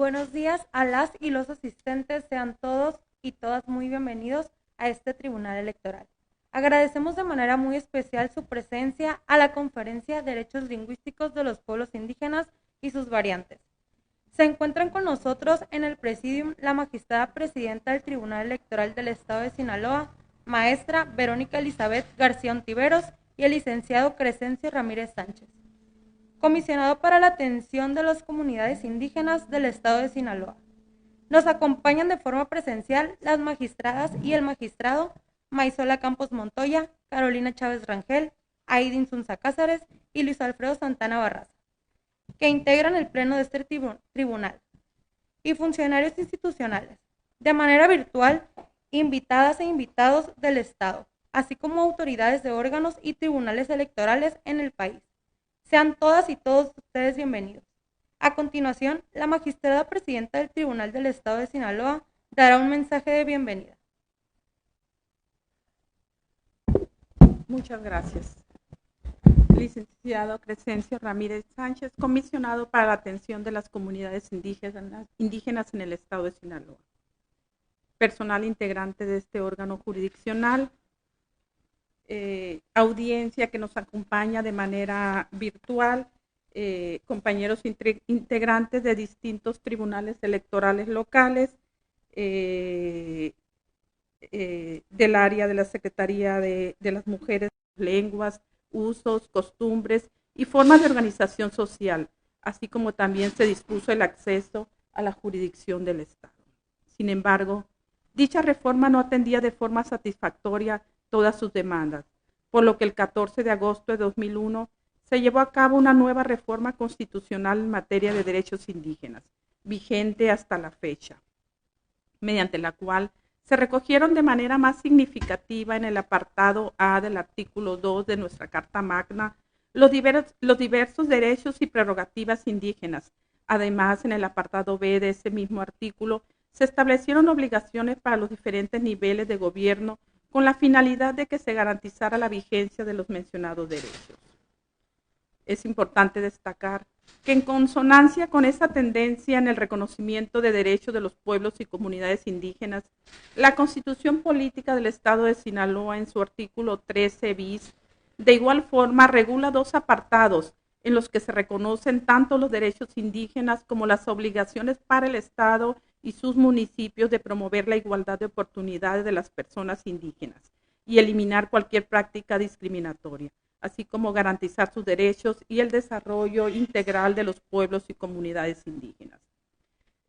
buenos días a las y los asistentes. Sean todos y todas muy bienvenidos a este Tribunal Electoral. Agradecemos de manera muy especial su presencia a la Conferencia Derechos Lingüísticos de los Pueblos Indígenas y sus variantes. Se encuentran con nosotros en el Presidium la magistrada presidenta del Tribunal Electoral del Estado de Sinaloa, maestra Verónica Elizabeth García Ontiveros, y el licenciado Crescencio Ramírez Sánchez, comisionado para la atención de las comunidades indígenas del Estado de Sinaloa. Nos acompañan de forma presencial las magistradas y el magistrado Maisola Campos Montoya, Carolina Chávez Rangel, Aidin Sunza Cázares y Luis Alfredo Santana Barraza, que integran el pleno de este tribunal, y funcionarios institucionales, de manera virtual, invitadas e invitados del Estado, así como autoridades de órganos y tribunales electorales en el país. Sean todas y todos ustedes bienvenidos. A continuación, la magistrada presidenta del Tribunal del Estado de Sinaloa dará un mensaje de bienvenida. Muchas gracias. Licenciado Crescencio Ramírez Sánchez, comisionado para la atención de las comunidades indígenas en el Estado de Sinaloa. Personal integrante de este órgano jurisdiccional, audiencia que nos acompaña de manera virtual, compañeros integrantes de distintos tribunales electorales locales, del área de la Secretaría de las Mujeres, Lenguas, Usos, Costumbres y formas de organización social, así como también se dispuso el acceso a la jurisdicción del Estado. Sin embargo, dicha reforma no atendía de forma satisfactoria todas sus demandas, por lo que el 14 de agosto de 2001 se llevó a cabo una nueva reforma constitucional en materia de derechos indígenas, vigente hasta la fecha, mediante la cual se recogieron de manera más significativa en el apartado A del artículo 2 de nuestra Carta Magna los diversos derechos y prerrogativas indígenas. Además, en el apartado B de ese mismo artículo se establecieron obligaciones para los diferentes niveles de gobierno con la finalidad de que se garantizara la vigencia de los mencionados derechos. Es importante destacar que en consonancia con esa tendencia en el reconocimiento de derechos de los pueblos y comunidades indígenas, la Constitución Política del Estado de Sinaloa en su artículo 13 bis, de igual forma regula dos apartados en los que se reconocen tanto los derechos indígenas como las obligaciones para el Estado y sus municipios de promover la igualdad de oportunidades de las personas indígenas y eliminar cualquier práctica discriminatoria, así como garantizar sus derechos y el desarrollo integral de los pueblos y comunidades indígenas.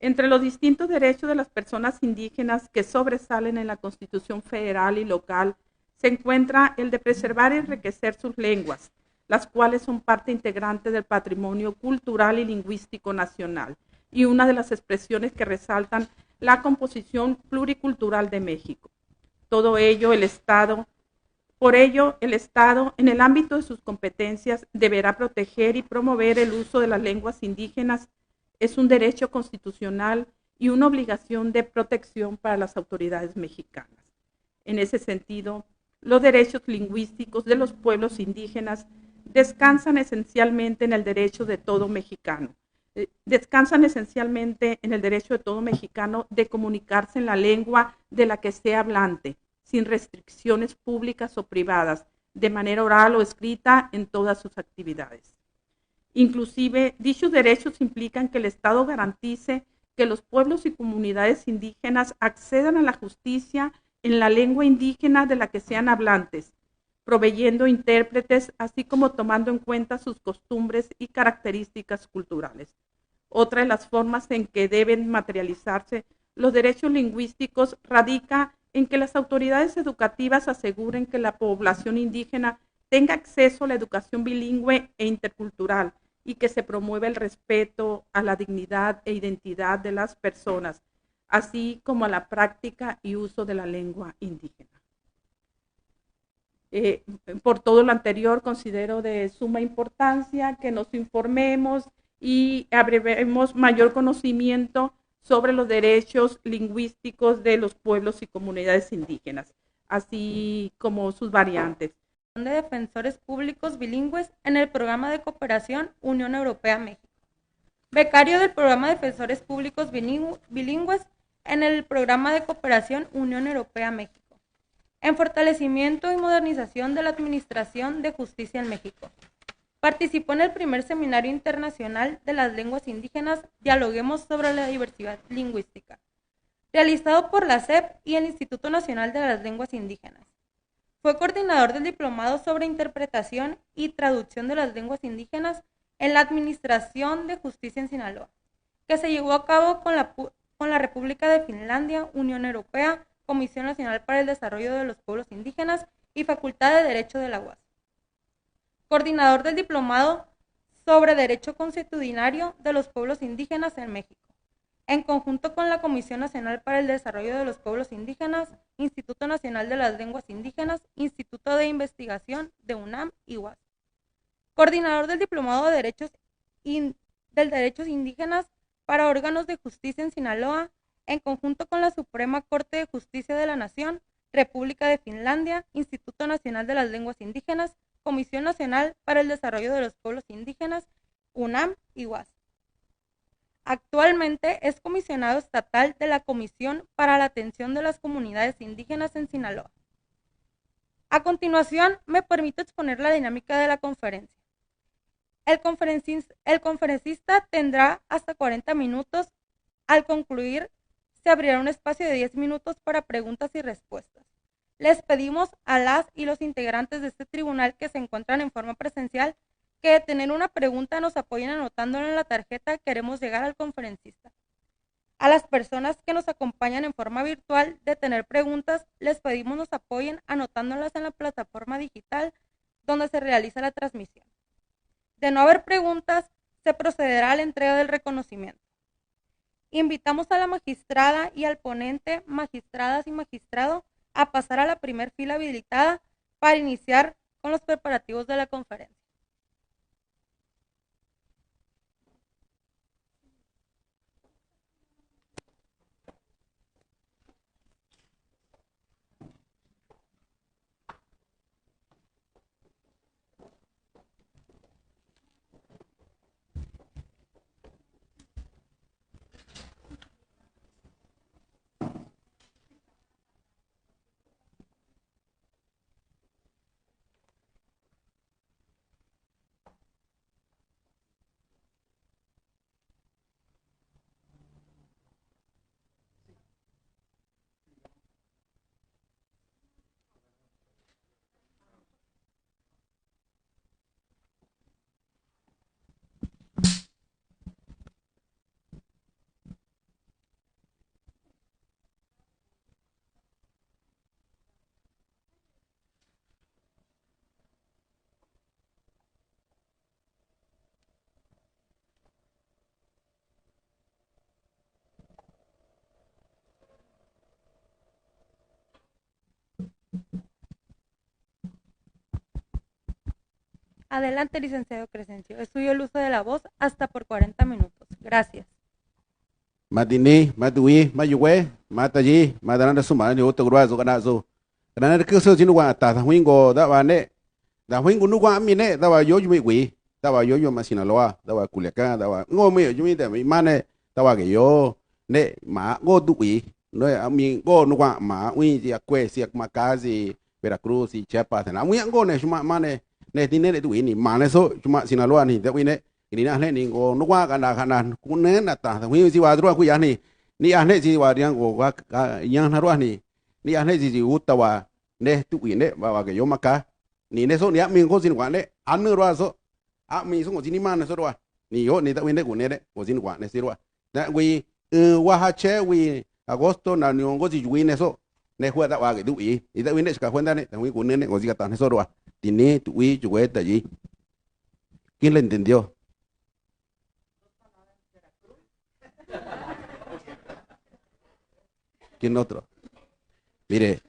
Entre los distintos derechos de las personas indígenas que sobresalen en la Constitución federal y local se encuentra el de preservar y enriquecer sus lenguas, las cuales son parte integrante del patrimonio cultural y lingüístico nacional, y una de las expresiones que resaltan la composición pluricultural de México. Todo ello, Por ello, el Estado, en el ámbito de sus competencias, deberá proteger y promover el uso de las lenguas indígenas. Es un derecho constitucional y una obligación de protección para las autoridades mexicanas. En ese sentido, los derechos lingüísticos de los pueblos indígenas descansan esencialmente en el derecho de todo mexicano. De comunicarse en la lengua de la que sea hablante, sin restricciones públicas o privadas, de manera oral o escrita en todas sus actividades. Inclusive, dichos derechos implican que el Estado garantice que los pueblos y comunidades indígenas accedan a la justicia en la lengua indígena de la que sean hablantes, proveyendo intérpretes, así como tomando en cuenta sus costumbres y características culturales. Otra de las formas en que deben materializarse los derechos lingüísticos radica en que las autoridades educativas aseguren que la población indígena tenga acceso a la educación bilingüe e intercultural y que se promueva el respeto a la dignidad e identidad de las personas, así como a la práctica y uso de la lengua indígena. Por todo lo anterior, considero de suma importancia que nos informemos y abrevemos mayor conocimiento sobre los derechos lingüísticos de los pueblos y comunidades indígenas, así como sus variantes. De defensores públicos bilingües en el programa de cooperación Unión Europea-México. becario del programa de Defensores Públicos Bilingües en el programa de cooperación Unión Europea-México, en fortalecimiento y modernización de la Administración de Justicia en México. Participó en el primer Seminario Internacional de las Lenguas Indígenas Dialoguemos sobre la Diversidad Lingüística, realizado por la SEP y el Instituto Nacional de las Lenguas Indígenas. Fue coordinador del Diplomado sobre Interpretación y Traducción de las Lenguas Indígenas en la Administración de Justicia en Sinaloa, que se llevó a cabo con la República de Finlandia, Unión Europea, Comisión Nacional para el Desarrollo de los Pueblos Indígenas y Facultad de Derecho de la UAS. Coordinador del Diplomado sobre Derecho Consuetudinario de los Pueblos Indígenas en México, en conjunto con la Comisión Nacional para el Desarrollo de los Pueblos Indígenas, Instituto Nacional de las Lenguas Indígenas, Instituto de Investigación de UNAM y UAS. Coordinador del Diplomado de Derechos Indígenas para órganos de justicia en Sinaloa, en conjunto con la Suprema Corte de Justicia de la Nación, República de Finlandia, Instituto Nacional de las Lenguas Indígenas, Comisión Nacional para el Desarrollo de los Pueblos Indígenas, UNAM y UAS. Actualmente es comisionado estatal de la Comisión para la Atención de las Comunidades Indígenas en Sinaloa. A continuación, me permito exponer la dinámica de la conferencia. El conferencista tendrá hasta 40 minutos. Al concluir, se abrirá un espacio de 10 minutos para preguntas y respuestas. Les pedimos a las y los integrantes de este tribunal que se encuentran en forma presencial que de tener una pregunta nos apoyen anotándola en la tarjeta que queremos llegar al conferencista. A las personas que nos acompañan en forma virtual de tener preguntas, les pedimos nos apoyen anotándolas en la plataforma digital donde se realiza la transmisión. De no haber preguntas, se procederá a la entrega del reconocimiento. Invitamos a la magistrada y al ponente, magistradas y magistrado, a pasar a la primer fila habilitada para iniciar con los preparativos de la conferencia. Adelante, licenciado Crescencio. Es suyo el uso de la voz hasta por 40 minutos. Gracias. Matini, matui, mayue, mataji, madaranda sumani otro gruazo ganazo. Granada que se tiene guata, wingo, daba ne, da wingo no guamine, daba yo mi daba yo Sinaloa, daba Culiacán, daba no me, yo mi mane, daba que yo, ne, ma, go dui, no, a mí, go no gua, ma, si acque, si Macasi, Veracruz, y Chiapas, na, muy go ne, mane, ne, tiene dui, ni mane so, Sinaloa, ni de wine. Ini nah ni go no wa kana kunen ata wi si wa dro ku ya ni ahne si wa yang go wa yang na ro ni ahne si uta wa ne tu wi ne wa ke yo maka ni ne so ni a mi go sin wa ne an ro so a mi so go ni man so ro ni yo ni ta wi ne ku ne de go sin wa ne si ro na wi wa ha che wi agosto na ni go si wi ne so ne hu da wa ke tu wi ni ta wi ne ska hu da ne ta wi ku ne go si ka ta ne so ro ti ni tu wi ju ta ji. ¿Quién le entendió? ¿Quién otro? Mire,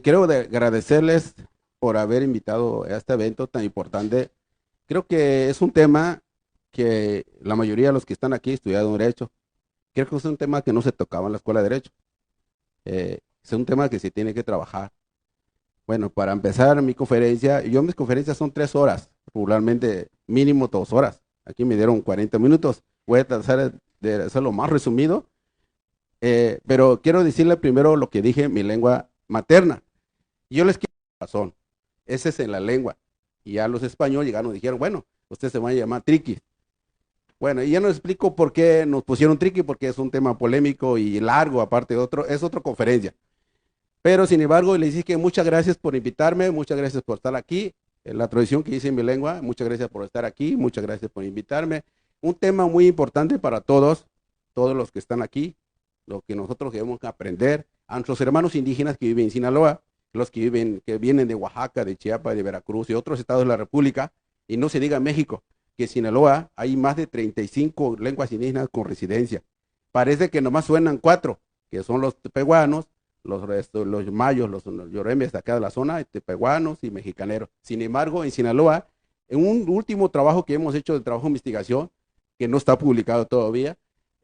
quiero agradecerles por haber invitado a este evento tan importante. Creo que es un tema que la mayoría de los que están aquí estudiaron Derecho. Creo que es un tema que no se tocaba en la Escuela de Derecho. Es un tema que se tiene que trabajar. Bueno, para empezar mi conferencia, mis conferencias son 3 horas, regularmente mínimo 2 horas. Aquí me dieron 40 minutos. Voy a tratar de hacerlo más resumido. Pero quiero decirle primero lo que dije, mi lengua materna. Yo les quiero razón. Ese es en la lengua. Y ya los españoles llegaron y dijeron, bueno, usted se va a llamar Triqui. Bueno, y ya no explico por qué nos pusieron Triqui, porque es un tema polémico y largo, aparte de otro, es otra conferencia. Pero sin embargo, les dije que muchas gracias por invitarme, muchas gracias por estar aquí. En la tradición que hice en mi lengua, muchas gracias por estar aquí, muchas gracias por invitarme. Un tema muy importante para todos los que están aquí, lo que nosotros debemos aprender, a nuestros hermanos indígenas que viven en Sinaloa, los que vienen de Oaxaca, de Chiapas, de Veracruz y otros estados de la República, y no se diga México, que en Sinaloa hay más de 35 lenguas indígenas con residencia. Parece que nomás suenan 4, que son los tepehuanos, los mayos, los yoremes de acá de la zona, tepehuanos y mexicaneros. Sin embargo, en Sinaloa, en un último trabajo que hemos hecho de trabajo de investigación, que no está publicado todavía,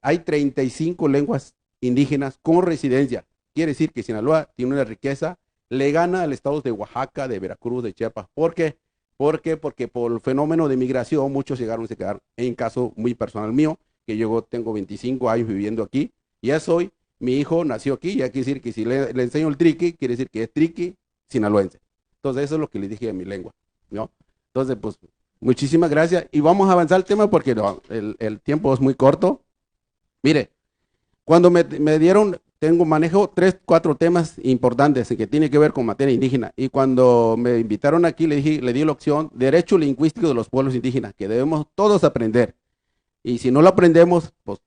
hay 35 lenguas indígenas con residencia. Quiere decir que Sinaloa tiene una riqueza, le gana al estado de Oaxaca, de Veracruz, de Chiapas. ¿Por qué? Porque por el fenómeno de migración, muchos llegaron a quedar, en caso muy personal mío, que yo tengo 25 años viviendo aquí, ya soy, mi hijo nació aquí, ya quiere decir que si le enseño el triqui, quiere decir que es triqui sinaloense. Entonces eso es lo que le dije en mi lengua, ¿no? Entonces, pues, muchísimas gracias y vamos a avanzar el tema porque no, el tiempo es muy corto. Mire, cuando me dieron, manejo 3, 4 temas importantes que tienen que ver con materia indígena. Y cuando me invitaron aquí, le di la opción, derecho lingüístico de los pueblos indígenas, que debemos todos aprender. Y si no lo aprendemos, pues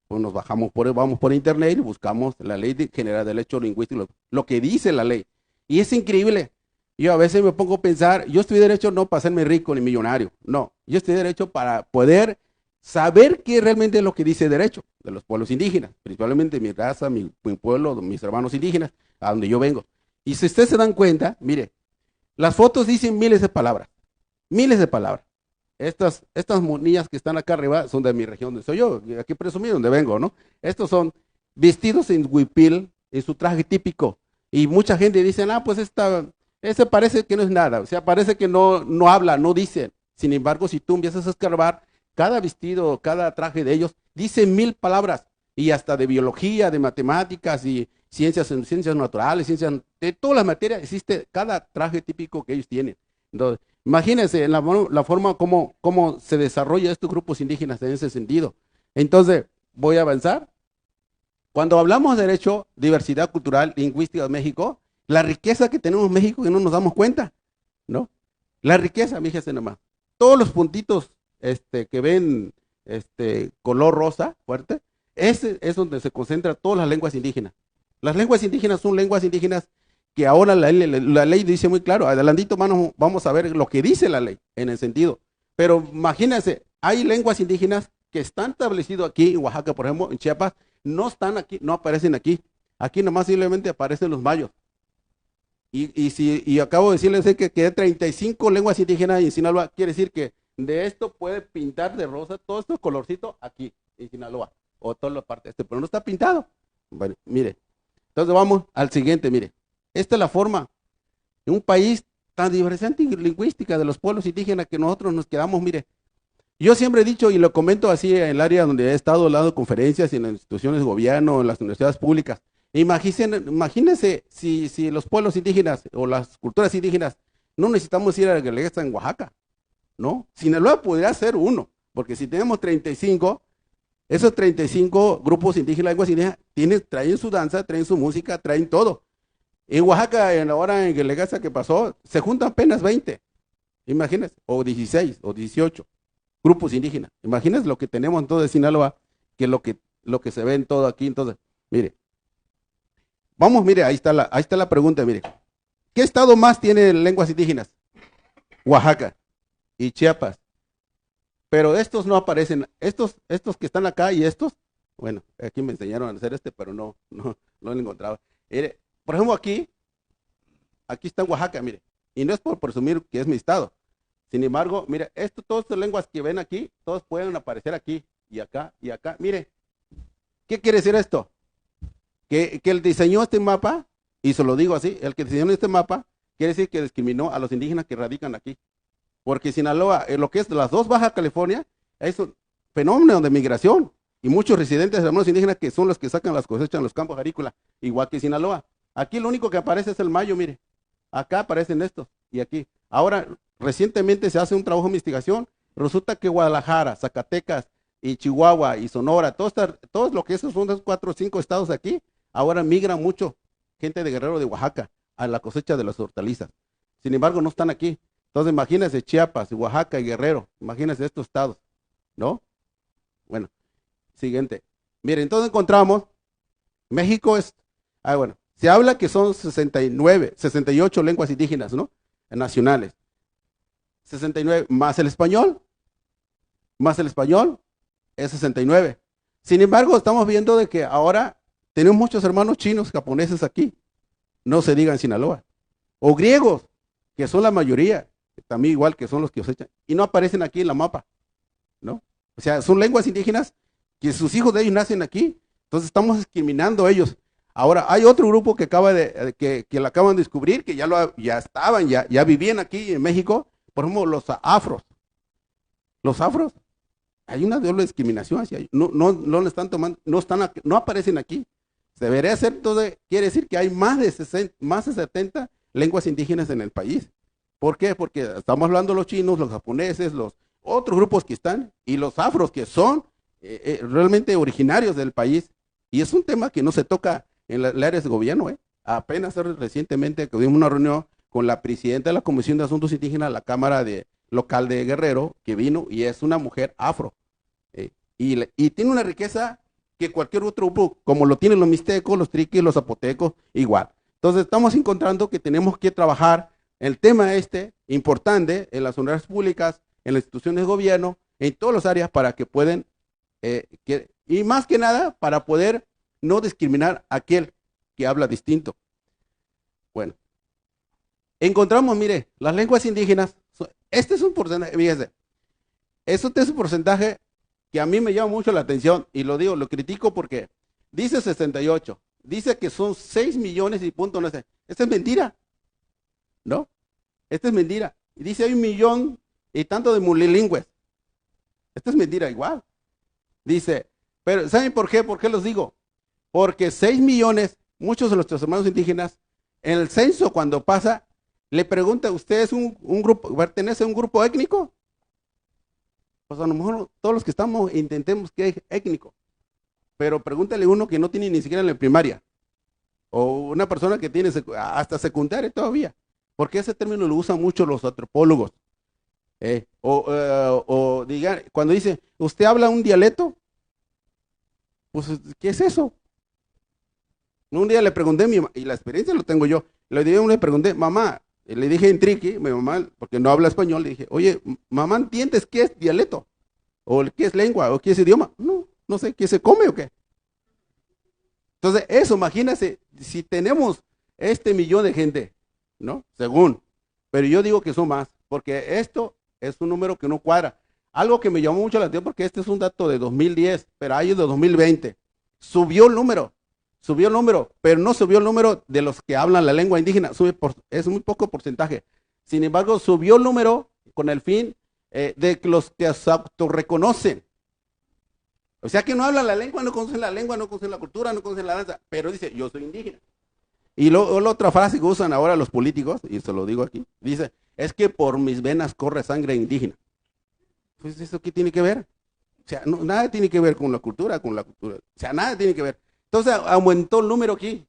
nos vamos por internet y buscamos la ley general de derecho lingüístico, lo que dice la ley. Y es increíble. Yo a veces me pongo a pensar, yo estudié derecho no para hacerme rico ni millonario, no. Yo estudié derecho para poder saber qué realmente es lo que dice derecho de los pueblos indígenas, principalmente mi raza, mi pueblo, mis hermanos indígenas, a donde yo vengo. Y si ustedes se dan cuenta, mire, las fotos dicen miles de palabras, miles de palabras. Estas niñas que están acá arriba son de mi región, donde soy yo, aquí presumí donde vengo, ¿no? Estos son vestidos en huipil, en su traje típico, y mucha gente dice, pues ese parece que no es nada, o sea, parece que no habla, no dice. Sin embargo, si tú empiezas a escarbar, cada vestido, cada traje de ellos dice 1000 palabras, y hasta de biología, de matemáticas y ciencias naturales, de todas las materias, existe cada traje típico que ellos tienen. Entonces, imagínense la forma como se desarrolla estos grupos indígenas en ese sentido. Entonces, voy a avanzar. Cuando hablamos de derecho, diversidad cultural, lingüística de México, la riqueza que tenemos en México que no nos damos cuenta, ¿no? La riqueza, fíjense nomás. Todos los puntitos que ven color rosa fuerte, ese es donde se concentran todas las lenguas indígenas. Las lenguas indígenas son lenguas indígenas que ahora la ley dice muy claro. Adelantito vamos a ver lo que dice la ley en el sentido. Pero imagínense, hay lenguas indígenas que están establecidas aquí en Oaxaca, por ejemplo, en Chiapas, no están aquí, no aparecen aquí. Aquí nomás simplemente aparecen los mayos. Y acabo de decirles que hay 35 lenguas indígenas en Sinaloa, quiere decir que de esto puede pintar de rosa todo este colorcito aquí en Sinaloa, o toda la parte pero no está pintado. Bueno, mire, entonces vamos al siguiente, mire. Esta es la forma en un país tan diversante lingüística de los pueblos indígenas que nosotros nos quedamos, mire. Yo siempre he dicho, y lo comento así en el área donde he estado dando conferencias, en las instituciones de gobierno, en las universidades públicas. Imagínense si los pueblos indígenas o las culturas indígenas no necesitamos ir a la Guelaguetza en Oaxaca, ¿no? Sinaloa podría ser uno, porque si tenemos 35, esos 35 grupos indígenas, lenguas indígenas, traen su danza, traen su música, traen todo. En Oaxaca, ahora en Guelaguetza que pasó, se juntan apenas 20, imagínense, o 16, o 18 grupos indígenas. Imagínense lo que tenemos entonces en Sinaloa, que es lo que se ve en todo aquí. Entonces, mire, vamos, mire, ahí está la pregunta, mire. ¿Qué estado más tiene lenguas indígenas? Oaxaca y Chiapas. Pero estos no aparecen, estos que están acá y estos, bueno, aquí me enseñaron a hacer pero no lo encontraba. Mire, por ejemplo, aquí está Oaxaca, mire, y no es por presumir que es mi estado. Sin embargo, mire, todas estas lenguas que ven aquí, todos pueden aparecer aquí y acá y acá. Mire, ¿qué quiere decir esto? Que el diseñó este mapa, y se lo digo así, el que diseñó este mapa, quiere decir que discriminó a los indígenas que radican aquí. Porque Sinaloa, lo que es las dos Baja California, Es un fenómeno de migración. Y muchos residentes hermanos indígenas que son los que sacan las cosechas en los campos agrícolas, igual que Sinaloa. Aquí lo único que aparece es el mayo, mire. Acá aparecen estos y aquí. Ahora, recientemente se hace un trabajo de investigación. Resulta que Guadalajara, Zacatecas y Chihuahua y Sonora, todos lo que esos son los 4 o 5 estados aquí, ahora migra mucho gente de Guerrero, de Oaxaca, a la cosecha de las hortalizas. Sin embargo, no están aquí. Entonces, imagínense Chiapas, Oaxaca y Guerrero. Imagínense estos estados, ¿no? Bueno. Siguiente. Miren, entonces encontramos, México es, bueno, se habla que son 69, 68 lenguas indígenas, ¿no? Nacionales. 69, más el español es 69. Sin embargo, estamos viendo de que ahora tenemos muchos hermanos chinos, japoneses aquí, no se diga en Sinaloa, o griegos, que son la mayoría, también igual que son los que cosechan, y no aparecen aquí en la mapa, ¿no? O sea, son lenguas indígenas que sus hijos de ellos nacen aquí, entonces estamos discriminando a ellos. Ahora, hay otro grupo que que lo acaban de descubrir, que ya estaban, ya vivían aquí en México, por ejemplo, los afros. Los afros, hay una doble discriminación hacia ellos. No le están tomando, no aparecen aquí. Se debería hacer, entonces, quiere decir que hay más de 70 lenguas indígenas en el país. ¿Por qué? Porque estamos hablando de los chinos, los japoneses, los otros grupos que están, y los afros que son realmente originarios del país, y es un tema que no se toca en las áreas de gobierno. Apenas recientemente tuvimos una reunión con la presidenta de la Comisión de Asuntos Indígenas, la Cámara Local de Guerrero, que vino, y es una mujer afro, y tiene una riqueza que cualquier otro grupo, como lo tienen los mixtecos, los triquis, los zapotecos, igual. Entonces estamos encontrando que tenemos que trabajar el tema importante en las universidades públicas, en las instituciones de gobierno, en todas las áreas, para que puedan y más que nada para poder no discriminar a aquel que habla distinto. Bueno, encontramos, mire, las lenguas indígenas, este es un porcentaje, fíjese, este es un porcentaje que a mí me llama mucho la atención, y lo critico porque dice 68, dice que son 6 millones y punto, no sé, esta es mentira, ¿no? Esta es mentira, y dice hay 1 millón y tanto de multilingües, esta es mentira igual. Dice, pero ¿saben por qué? ¿Por qué los digo? Porque 6 millones, muchos de nuestros hermanos indígenas, en el censo cuando pasa, le pregunta, ¿usted es un grupo, pertenece a un grupo étnico? Pues a lo mejor todos los que estamos intentemos que es étnico, pero pregúntale uno que no tiene ni siquiera en la primaria, o una persona que tiene hasta secundaria todavía, porque ese término lo usan mucho los antropólogos. Diga, cuando dice, ¿usted habla un dialecto? Pues, ¿qué es eso? Un día le pregunté, y la experiencia lo tengo yo, le pregunté, mamá, le dije en triqui, mi mamá, porque no habla español, le dije, oye, mamá, ¿entiendes qué es dialecto? ¿O qué es lengua? ¿O qué es idioma? No sé, ¿qué se come o qué? Entonces, eso, imagínense, si tenemos 1 millón de gente, ¿no? Según, pero yo digo que son más, porque esto es un número que no cuadra. Algo que me llamó mucho la atención, porque este es un dato de 2010, pero hay de 2020. Subió el número, pero no subió el número de los que hablan la lengua indígena, es muy poco porcentaje. Sin embargo, subió el número con el fin de los que se autorreconocen. O sea que no hablan la lengua, no conocen la lengua, no conocen la cultura, no conocen la danza, pero dice, yo soy indígena. Y la otra frase que usan ahora los políticos, y se lo digo aquí, dice, es que por mis venas corre sangre indígena. Pues eso, ¿qué tiene que ver? O sea, nada tiene que ver con la cultura, o sea, nada tiene que ver. Entonces aumentó el número aquí,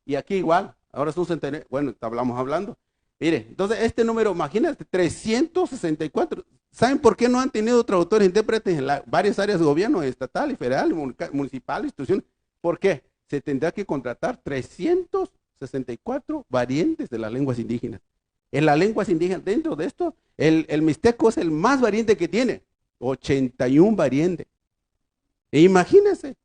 y aquí igual, ahora son 69, bueno, hablamos hablando. Mire, entonces este número, imagínate, 364. ¿Saben por qué no han tenido traductores e intérpretes en varias áreas de gobierno, estatal y federal, municipal, instituciones? ¿Por qué? Se tendrá que contratar 364 variantes de las lenguas indígenas. En las lenguas indígenas, dentro de esto, el mixteco es el más variante que tiene, 81 variantes. E imagínense,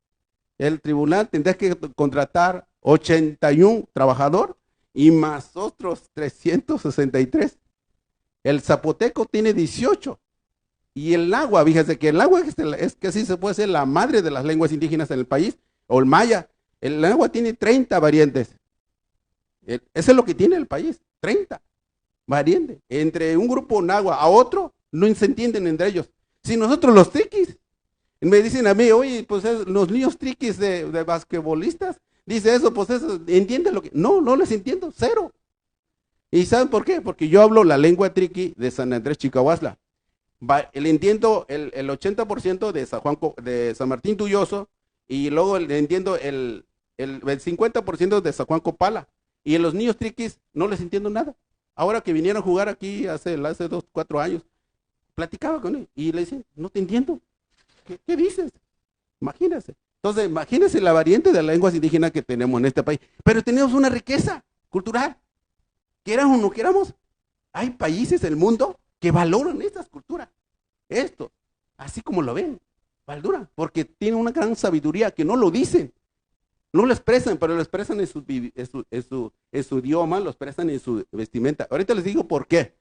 el tribunal tendrá que contratar 81 trabajadores y más otros 363. El zapoteco tiene 18. Y el náhuatl, fíjese que el náhuatl es que sí se puede ser la madre de las lenguas indígenas en el país, o el maya. El náhuatl tiene 30 variantes. Eso es lo que tiene el país, 30 variantes. Entre un grupo náhuatl a otro, no se entienden entre ellos. Si nosotros los triquis, me dicen a mí, oye, pues los niños triquis de basquetbolistas, dice eso, pues eso, ¿entiendes lo que? No, no les entiendo, cero. ¿Y saben por qué? Porque yo hablo la lengua triqui de San Andrés Chicahuasla. Le entiendo el 80% de San Martín Tulloso y luego le entiendo el 50% de San Juan Copala. Y en los niños triquis no les entiendo nada. Ahora que vinieron a jugar aquí hace 2, 4 años, platicaba con él y le decía, no te entiendo. ¿Qué dices? Imagínense. Entonces, imagínense la variante de las lenguas indígenas que tenemos en este país. Pero tenemos una riqueza cultural. Queramos o no queramos, hay países del mundo que valoran estas culturas. Esto, así como lo ven, valoran, porque tienen una gran sabiduría que no lo dicen. No lo expresan, pero lo expresan en su idioma, lo expresan en su vestimenta. Ahorita les digo por qué.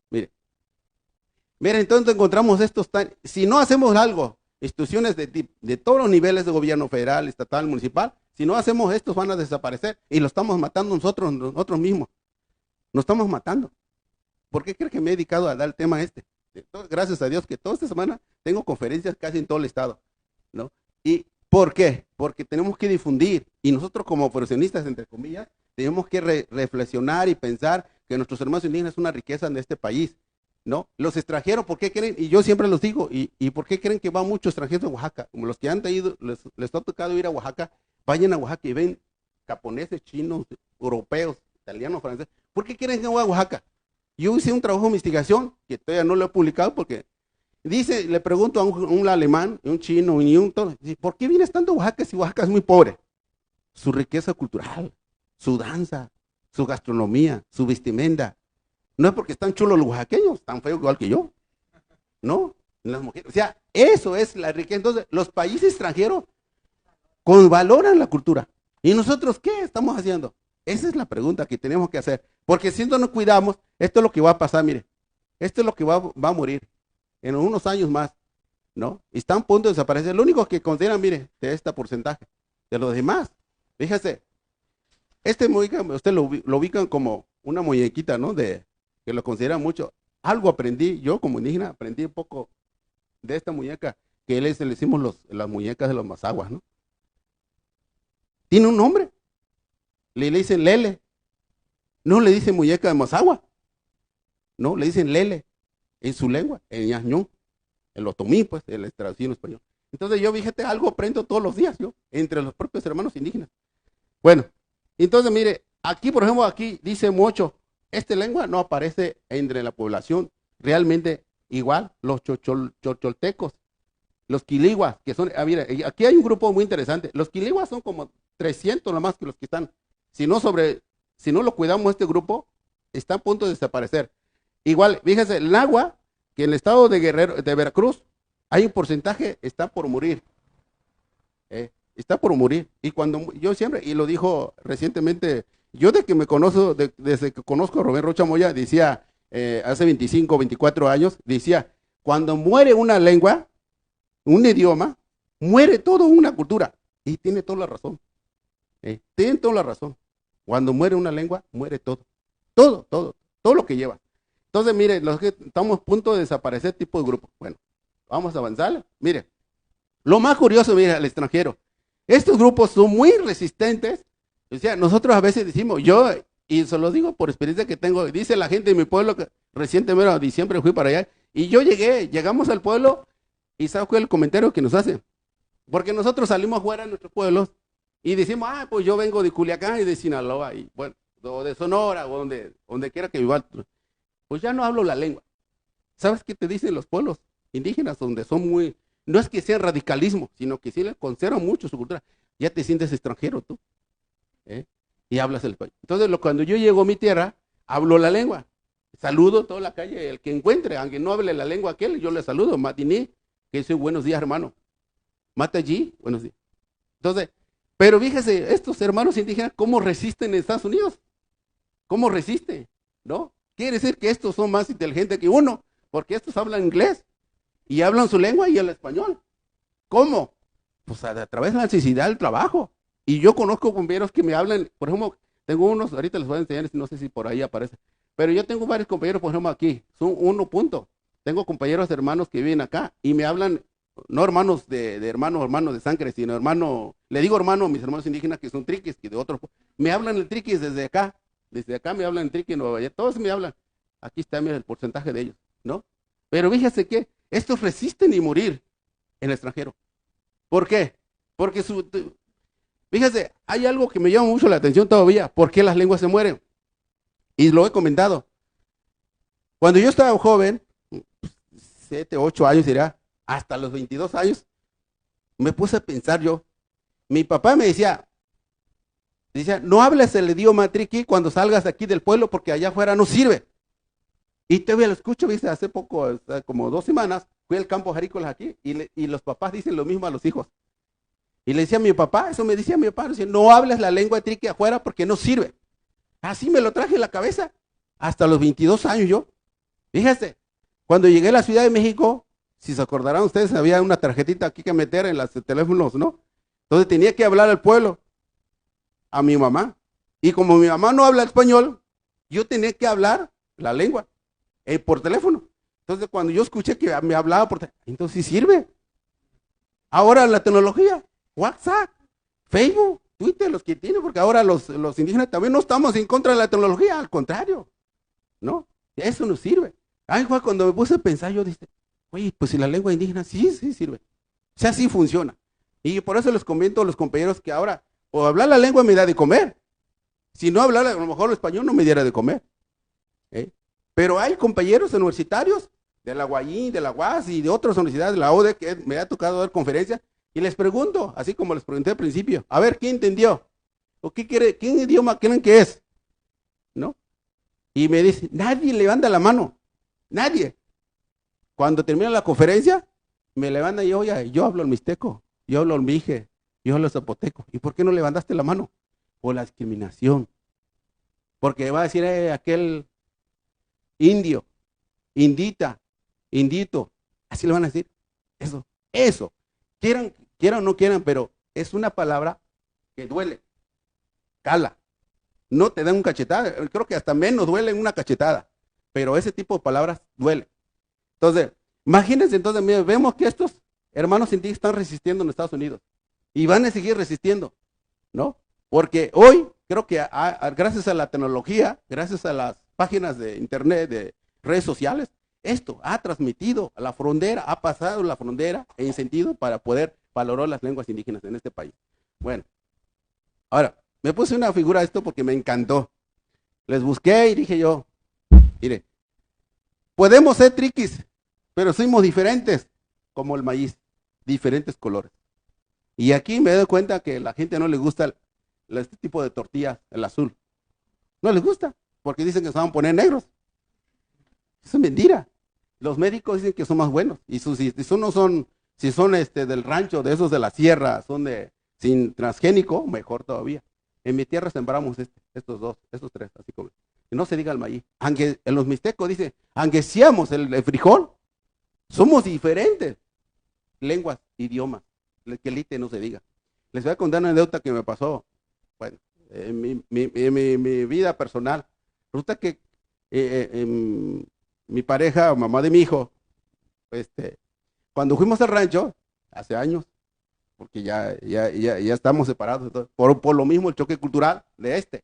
Miren, entonces encontramos si no hacemos algo, instituciones de todos los niveles de gobierno federal, estatal, municipal, si no hacemos esto van a desaparecer y lo estamos matando nosotros mismos. Nos estamos matando. ¿Por qué creen que me he dedicado a dar el tema Entonces, gracias a Dios que toda esta semana tengo conferencias casi en todo el estado, ¿no? ¿Y por qué? Porque tenemos que difundir y nosotros como profesionistas, entre comillas, tenemos que reflexionar y pensar que nuestros hermanos indígenas son una riqueza en este país, ¿no? Los extranjeros, ¿por qué creen? Y yo siempre los digo, ¿y por qué creen que van muchos extranjeros a Oaxaca? Como los que han ido, les ha tocado ir a Oaxaca, vayan a Oaxaca y ven japoneses, chinos, europeos, italianos, franceses. ¿Por qué creen que voy a Oaxaca? Yo hice un trabajo de investigación que todavía no lo he publicado porque le pregunto a un alemán, un chino, y todo, ¿por qué vienes tanto a Oaxaca si Oaxaca es muy pobre? Su riqueza cultural, su danza, su gastronomía, su vestimenta. No es porque están chulos los oaxaqueños, tan feos igual que yo. No, las mujeres. O sea, eso es la riqueza. Entonces, los países extranjeros valoran la cultura. ¿Y nosotros qué estamos haciendo? Esa es la pregunta que tenemos que hacer. Porque si no nos cuidamos, esto es lo que va a pasar, mire. Esto es lo que va a morir en unos años más, ¿no? Y están a punto de desaparecer. Lo único que consideran, mire, de este porcentaje. De los demás, fíjese, usted lo ubican como una muñequita, ¿no? Que lo consideran mucho. Algo aprendí, yo como indígena, aprendí un poco de esta muñeca, que le decimos las muñecas de los mazaguas, ¿no? Tiene un nombre. Le dicen lele. No le dicen muñeca de mazagua. No, le dicen lele. En su lengua, en ñañón, en lo otomí, pues, en la traducción en español. Entonces yo, fíjate, algo aprendo todos los días, yo, entre los propios hermanos indígenas. Bueno, entonces mire, aquí, por ejemplo, aquí dice mucho, esta lengua no aparece entre la población realmente igual, los chocholtecos, los quiliguas, que son, mire, aquí hay un grupo muy interesante, los quiliguas son como 300 nomás que los que están, si no lo cuidamos este grupo, está a punto de desaparecer. Igual, fíjese, el agua, que en el estado de Veracruz, hay un porcentaje, está por morir. Está por morir. Y cuando yo siempre, y lo dijo recientemente, yo desde que conozco a Rubén Rocha Moya, decía, hace 25, 24 años, decía, cuando muere una lengua, un idioma, muere toda una cultura. Y tiene toda la razón. Tiene toda la razón. Cuando muere una lengua, muere todo. Todo lo que lleva. Entonces, mire, los que estamos a punto de desaparecer tipo de grupo. Bueno, vamos a avanzar. Mire, lo más curioso, mire, al extranjero. Estos grupos son muy resistentes. O sea, nosotros a veces decimos, y se lo digo por experiencia que tengo, dice la gente de mi pueblo que recientemente, en diciembre fui para allá, y llegamos al pueblo, y ¿sabes cuál es el comentario que nos hacen? Porque nosotros salimos fuera de nuestros pueblos, y decimos, pues yo vengo de Culiacán y de Sinaloa, y bueno, o de Sonora, o donde quiera que viva. Pues ya no hablo la lengua. ¿Sabes qué te dicen los pueblos indígenas? Donde son no es que sea radicalismo, sino que sí le conservan mucho su cultura. Ya te sientes extranjero tú. Y hablas el español. Entonces, cuando yo llego a mi tierra, hablo la lengua. Saludo toda la calle, el que encuentre, aunque no hable la lengua aquel, yo le saludo. Matiní, que dice buenos días, hermano. Mata allí, buenos días. Entonces, pero fíjese, estos hermanos indígenas, ¿cómo resisten en Estados Unidos? ¿Cómo resisten? ¿No? Quiere decir que estos son más inteligentes que uno, porque estos hablan inglés y hablan su lengua y el español. ¿Cómo? Pues a través de la necesidad del trabajo. Y yo conozco compañeros que me hablan, por ejemplo, tengo unos, ahorita les voy a enseñar, no sé si por ahí aparece, pero yo tengo varios compañeros, por ejemplo, aquí, son 1 punto. Tengo compañeros hermanos que viven acá y me hablan, no hermanos de hermanos de sangre, sino hermano, le digo hermano a mis hermanos indígenas que son triquis, que de otros, me hablan el triquis desde acá me hablan el triquis, todos me hablan. Aquí está mira, el porcentaje de ellos, ¿no? Pero fíjese que estos resisten y morir en el extranjero. ¿Por qué? Porque fíjese, hay algo que me llama mucho la atención todavía, ¿por qué las lenguas se mueren? Y lo he comentado. Cuando yo estaba joven, 7, 8 años dirá, hasta los 22 años, me puse a pensar yo. Mi papá me decía, no hables el idioma triqui cuando salgas aquí del pueblo porque allá afuera no sirve. Y todavía lo escucho, viste, hace poco, como 2 semanas, fui al campo Jarícolas aquí y los papás dicen lo mismo a los hijos. Y le decía a mi papá, eso me decía mi papá, decía, no hables la lengua triqui afuera porque no sirve. Así me lo traje en la cabeza hasta los 22 años yo. Fíjese, cuando llegué a la Ciudad de México, si se acordarán ustedes, había una tarjetita aquí que meter en los teléfonos, ¿no? Entonces tenía que hablar al pueblo, a mi mamá. Y como mi mamá no habla español, yo tenía que hablar la lengua por teléfono. Entonces cuando yo escuché que me hablaba por teléfono, entonces sí sirve. Ahora la tecnología, WhatsApp, Facebook, Twitter, los que tienen, porque ahora los indígenas también no estamos en contra de la tecnología, al contrario, ¿no? Eso nos sirve. Ay, Juan, cuando me puse a pensar, yo dije, oye, pues si la lengua indígena sí sirve. O sea, sí funciona. Y por eso les comento a los compañeros que ahora, o hablar la lengua me da de comer. Si no hablar, a lo mejor el español no me diera de comer. Pero hay compañeros universitarios de la UAYÍn, de la UAS y de otras universidades, de la ODE, que me ha tocado dar conferencias, y les pregunto, así como les pregunté al principio, a ver, ¿quién entendió? ¿O qué idioma creen que es? ¿No? Y me dice, nadie levanta la mano, nadie. Cuando termina la conferencia, me levanta y oye, yo hablo el mixteco, yo hablo el mije, yo hablo el zapoteco. ¿Y por qué no levantaste la mano? Por la discriminación. Porque va a decir aquel indio, indita, indito, así le van a decir. Eso. Quieran o no quieran, pero es una palabra que duele, cala. No te dan un cachetada, creo que hasta menos duele una cachetada, pero ese tipo de palabras duele. Entonces, imagínense, entonces, vemos que estos hermanos indígenas están resistiendo en Estados Unidos y van a seguir resistiendo, ¿no? Porque hoy, creo que gracias a la tecnología, gracias a las páginas de internet, de redes sociales, esto ha transmitido a la frontera, ha pasado la frontera en sentido para poder valorar las lenguas indígenas en este país. Bueno, ahora, me puse una figura de esto porque me encantó. Les busqué y dije yo, mire, podemos ser triquis, pero somos diferentes, como el maíz, diferentes colores. Y aquí me doy cuenta que a la gente no le gusta este tipo de tortillas, el azul. No les gusta, porque dicen que se van a poner negros. Eso es mentira. Los médicos dicen que son más buenos. Y si son del rancho, de esos de la sierra, son sin transgénico, mejor todavía. En mi tierra sembramos estos tres, así como. Y no se diga el maíz. Aunque en los mixtecos dice, aunque seamos el frijol, somos diferentes. Lenguas, idiomas, el quelite no se diga. Les voy a contar una anécdota que me pasó. Bueno, en mi vida personal. Resulta que mi pareja, mamá de mi hijo, cuando fuimos al rancho, hace años, porque ya estamos separados, entonces, por lo mismo el choque cultural de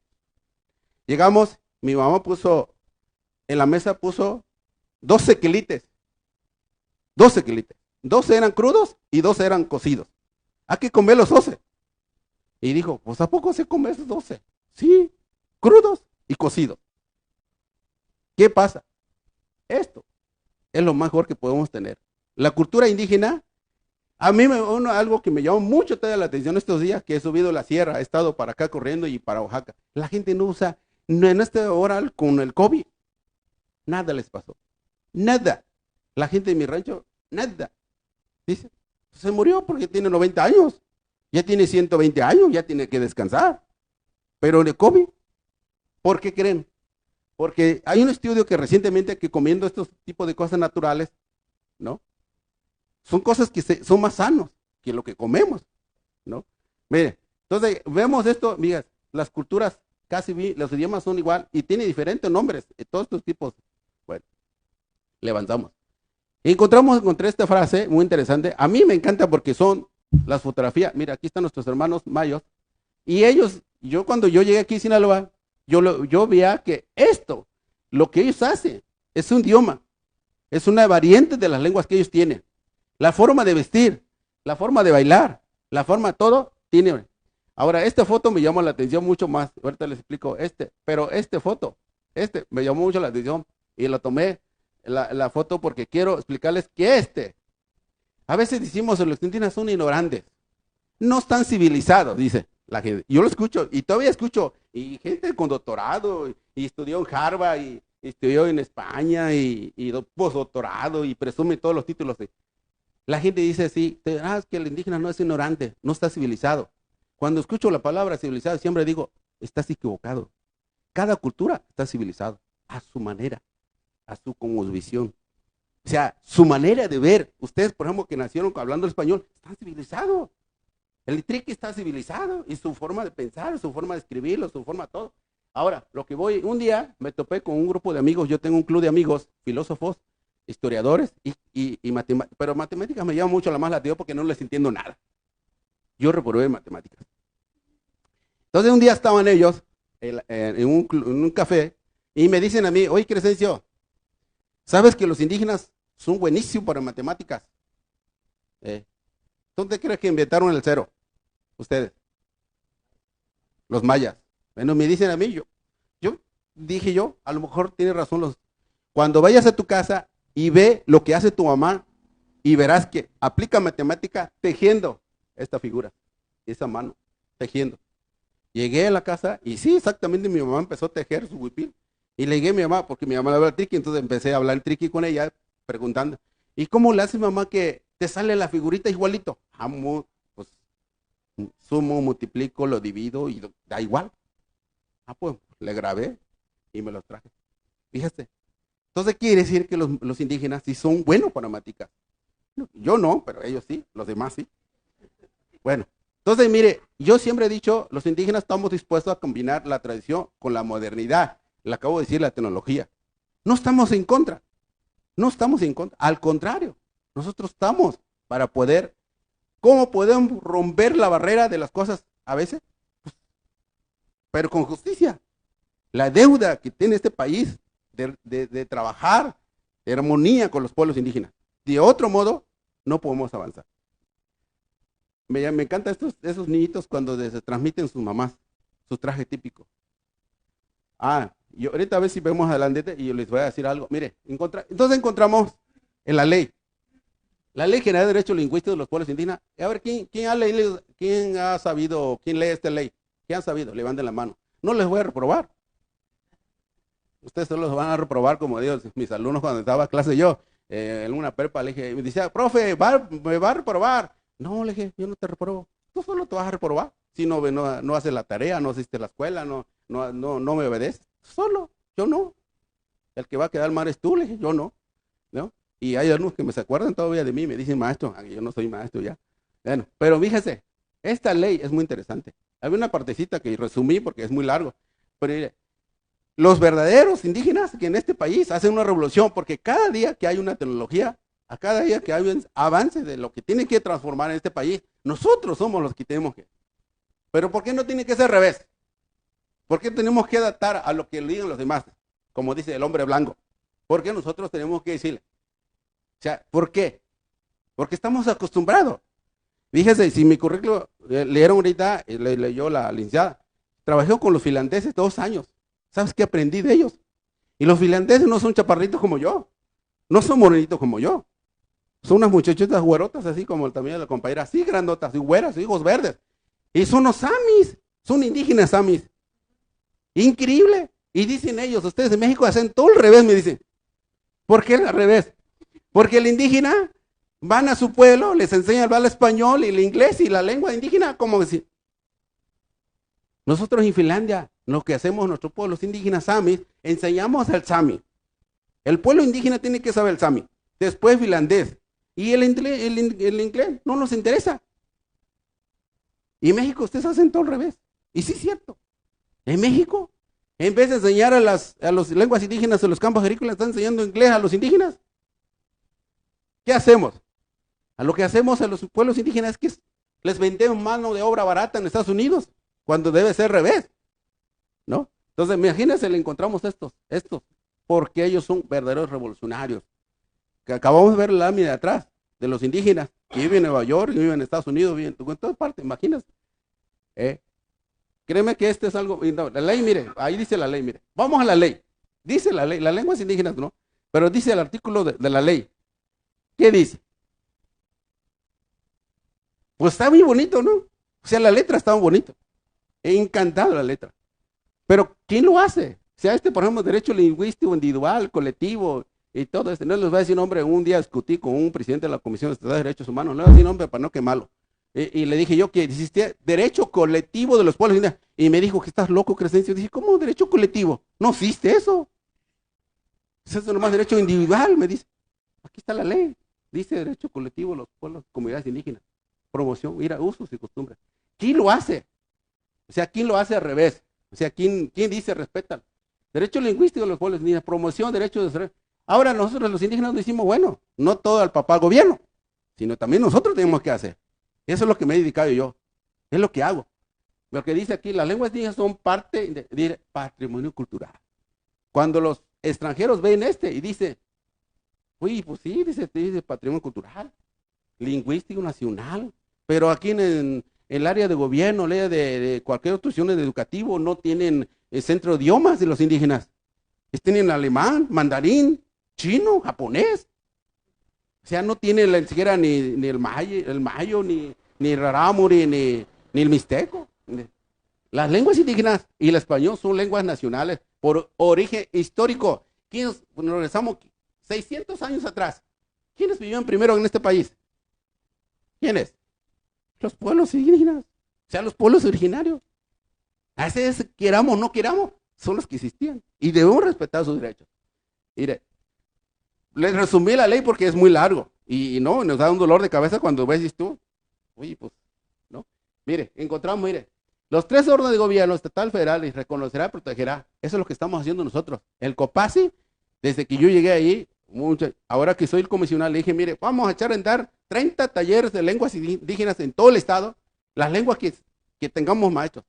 llegamos, mi mamá en la mesa puso 12 quelites, 12 eran crudos y 12 eran cocidos. Hay que comer los 12. Y dijo, pues ¿a poco se come esos 12? Sí, crudos y cocidos. ¿Qué pasa? Esto es lo mejor que podemos tener. La cultura indígena, a mí algo que me llamó mucho la atención estos días, que he subido la sierra, he estado para acá corriendo y para Oaxaca. La gente no usa, en esta hora con el COVID, nada les pasó. Nada. La gente de mi rancho, nada. Dice, se murió porque tiene 90 años. Ya tiene 120 años, ya tiene que descansar. Pero el COVID, ¿por qué creen? Porque hay un estudio que recientemente que comiendo estos tipos de cosas naturales, ¿no? Son cosas que son más sanos que lo que comemos, ¿no? Mire, entonces vemos esto, miras, las culturas los idiomas son igual y tiene diferentes nombres, todos estos tipos. Bueno, levantamos. Encontré esta frase muy interesante. A mí me encanta porque son las fotografías. Mira, aquí están nuestros hermanos mayos. Y ellos, cuando yo llegué aquí a Sinaloa, yo veía que esto, lo que ellos hacen, es un idioma. Es una variante de las lenguas que ellos tienen. La forma de vestir, la forma de bailar, la forma de todo, tiene. Ahora, esta foto me llamó la atención mucho más. Ahorita les explico pero esta foto, me llamó mucho la atención y la tomé la foto porque quiero explicarles que a veces decimos que los indígenas son ignorantes, no están civilizados, dice la gente. Yo lo escucho y todavía escucho, y gente con doctorado, y estudió en Harvard, y estudió en España, y postdoctorado, y presume todos los títulos. La gente dice así, es que el indígena no es ignorante, no está civilizado. Cuando escucho la palabra civilizado, siempre digo, estás equivocado. Cada cultura está civilizada a su manera, a su cosmovisión. O sea, su manera de ver. Ustedes, por ejemplo, que nacieron hablando el español, están civilizados. El triqui está civilizado y su forma de pensar, su forma de escribirlo, su forma todo. Ahora, un día me topé con un grupo de amigos, yo tengo un club de amigos, filósofos, historiadores y matemáticos, pero matemáticas me llama mucho la más la atención porque no les entiendo nada. Yo reprobé matemáticas. Entonces un día estaban ellos en un café y me dicen a mí, oye Crescencio, ¿sabes que los indígenas son buenísimos para matemáticas? ¿Dónde crees que inventaron el cero? Ustedes. Los mayas. Bueno, me dicen a mí, dije a lo mejor tiene razón. Cuando vayas a tu casa y ve lo que hace tu mamá y verás que aplica matemática tejiendo esta figura, esa mano, tejiendo. Llegué a la casa y sí, exactamente, mi mamá empezó a tejer su huipil. Y le dije a mi mamá, porque mi mamá habla triqui, entonces empecé a hablar triqui con ella, preguntando, ¿y cómo le hace mamá que te sale la figurita igualito? Pues sumo, multiplico, lo divido y da igual. Pues le grabé y me los traje. Fíjate. Entonces quiere decir que los indígenas sí son buenos para matemáticas. Yo no, pero ellos sí, los demás sí. Bueno, entonces mire, yo siempre he dicho, los indígenas estamos dispuestos a combinar la tradición con la modernidad. Le acabo de decir la tecnología. No estamos en contra. No estamos en contra. Al contrario, nosotros estamos para poder, ¿cómo podemos romper la barrera de las cosas a veces? Pero con justicia. La deuda que tiene este país de trabajar de armonía con los pueblos indígenas. De otro modo, no podemos avanzar. Me encantan esos niñitos cuando se transmiten sus mamás, su traje típico. Yo ahorita a ver si vemos adelante y yo les voy a decir algo. Mire, entonces encontramos en la ley General de Derecho Lingüístico de los Pueblos Indígenas. A ver, ¿quién ha leído, quién ha sabido, quién lee esta ley? ¿Quién ha sabido? Levanten la mano. No les voy a reprobar. Ustedes solo los van a reprobar, como digo, mis alumnos cuando estaba en clase yo, en una prepa, le dije, me decía, profe, me va a reprobar. No, le dije, yo no te reprobo. Tú solo te vas a reprobar. Si no haces la tarea, no asistes a la escuela, no me obedeces. Solo, yo no. El que va a quedar mal es tú, le dije, yo no. Y hay algunos que me se acuerdan todavía de mí, me dicen maestro, yo no soy maestro ya. Bueno, pero fíjese, esta ley es muy interesante. Había una partecita que resumí porque es muy largo. Pero los verdaderos indígenas que en este país hacen una revolución, porque cada día que hay una tecnología, a cada día que hay un avance de lo que tiene que transformar en este país, nosotros somos los que tenemos que. Pero ¿por qué no tiene que ser al revés? ¿Por qué tenemos que adaptar a lo que le digan los demás? Como dice el hombre blanco. ¿Por qué nosotros tenemos que decirle? O sea, ¿por qué? Porque estamos acostumbrados. Fíjese, si mi currículo leyeron ahorita, leyó la licenciada, trabajé con los finlandeses 2 años. ¿Sabes qué aprendí de ellos? Y los finlandeses no son chaparritos como yo, no son morenitos como yo. Son unas muchachitas güerotas, así como también la compañera, así grandotas, y güeras, ojos verdes. Y son los samis, son indígenas samis. Increíble. Y dicen ellos, ustedes en México hacen todo al revés, me dicen. ¿Por qué al revés? Porque el indígena van a su pueblo, les enseñan a hablar español y el inglés y la lengua indígena, como decir. Nosotros en Finlandia, lo que hacemos nuestros pueblos indígenas samis, enseñamos al sami. El pueblo indígena tiene que saber el sami, después finlandés. Y el inglés no nos interesa. Y en México ustedes hacen todo al revés. Y sí es cierto. En México, en vez de enseñar a las lenguas indígenas en los campos agrícolas, están enseñando inglés a los indígenas. ¿Qué hacemos? A lo que hacemos a los pueblos indígenas es que les vendemos mano de obra barata en Estados Unidos, cuando debe ser al revés, ¿no? Entonces, imagínense, le encontramos estos, porque ellos son verdaderos revolucionarios. Que acabamos de ver la lámina de atrás de los indígenas que viven en Nueva York, que viven en Estados Unidos, viven en todas partes, imagínense. Créeme que este es algo, no, la ley, mire, ahí dice la ley, mire, vamos a la ley, dice la ley, las lenguas indígenas no, pero dice el artículo de la ley. ¿Qué dice? Pues está muy bonito, ¿no? O sea, la letra está muy bonita. He encantado la letra. Pero, ¿quién lo hace? O sea, por ejemplo, derecho lingüístico individual, colectivo y todo esto. No les voy a decir nombre, un día discutí con un presidente de la Comisión Estatal de Derechos Humanos, no le voy a decir nombre para no quemarlo. Y le dije yo que existía derecho colectivo de los pueblos indígenas. Y me dijo que estás loco, Crescencio. Dije, ¿cómo derecho colectivo? No existe eso. Eso es nomás derecho individual, me dice. Aquí está la ley. Dice derecho colectivo de los pueblos, comunidades indígenas. Promoción, ir a usos y costumbres. ¿Quién lo hace? O sea, ¿quién lo hace al revés? O sea, ¿quién dice respeta? Derecho lingüístico de los pueblos indígenas, promoción, derechos de... Ahora nosotros los indígenas decimos, bueno, no todo al papá gobierno, sino también nosotros tenemos que hacer. Eso es lo que me he dedicado yo. Es lo que hago. Lo que dice aquí, las lenguas indígenas son parte de patrimonio cultural. Cuando los extranjeros ven y dicen, uy, pues sí, dice patrimonio cultural, lingüístico nacional, pero aquí en el área de gobierno, el área de cualquier otro institución educativo, no tienen el centro de idiomas de los indígenas. Tienen alemán, mandarín, chino, japonés. O sea, no tienen ni siquiera ni el mayo, ni el rarámuri, ni el mixteco. Las lenguas indígenas y el español son lenguas nacionales por origen histórico. Nos regresamos 600 años atrás. ¿Quiénes vivían primero en este país? ¿Quiénes? Los pueblos indígenas. O sea, los pueblos originarios. A veces, queramos o no queramos, son los que existían. Y debemos respetar sus derechos. Mire, les resumí la ley porque es muy largo. Y no, nos da un dolor de cabeza cuando ves tú. Oye, pues, ¿no? Mire, encontramos, los 3 órdenes de gobierno, estatal, federal, y reconocerá, protegerá. Eso es lo que estamos haciendo nosotros. El COPASI, desde que yo llegué ahí, ahora que soy el comisionado, le dije, mire, vamos a echar a andar 30 talleres de lenguas indígenas en todo el estado, las lenguas que tengamos maestros.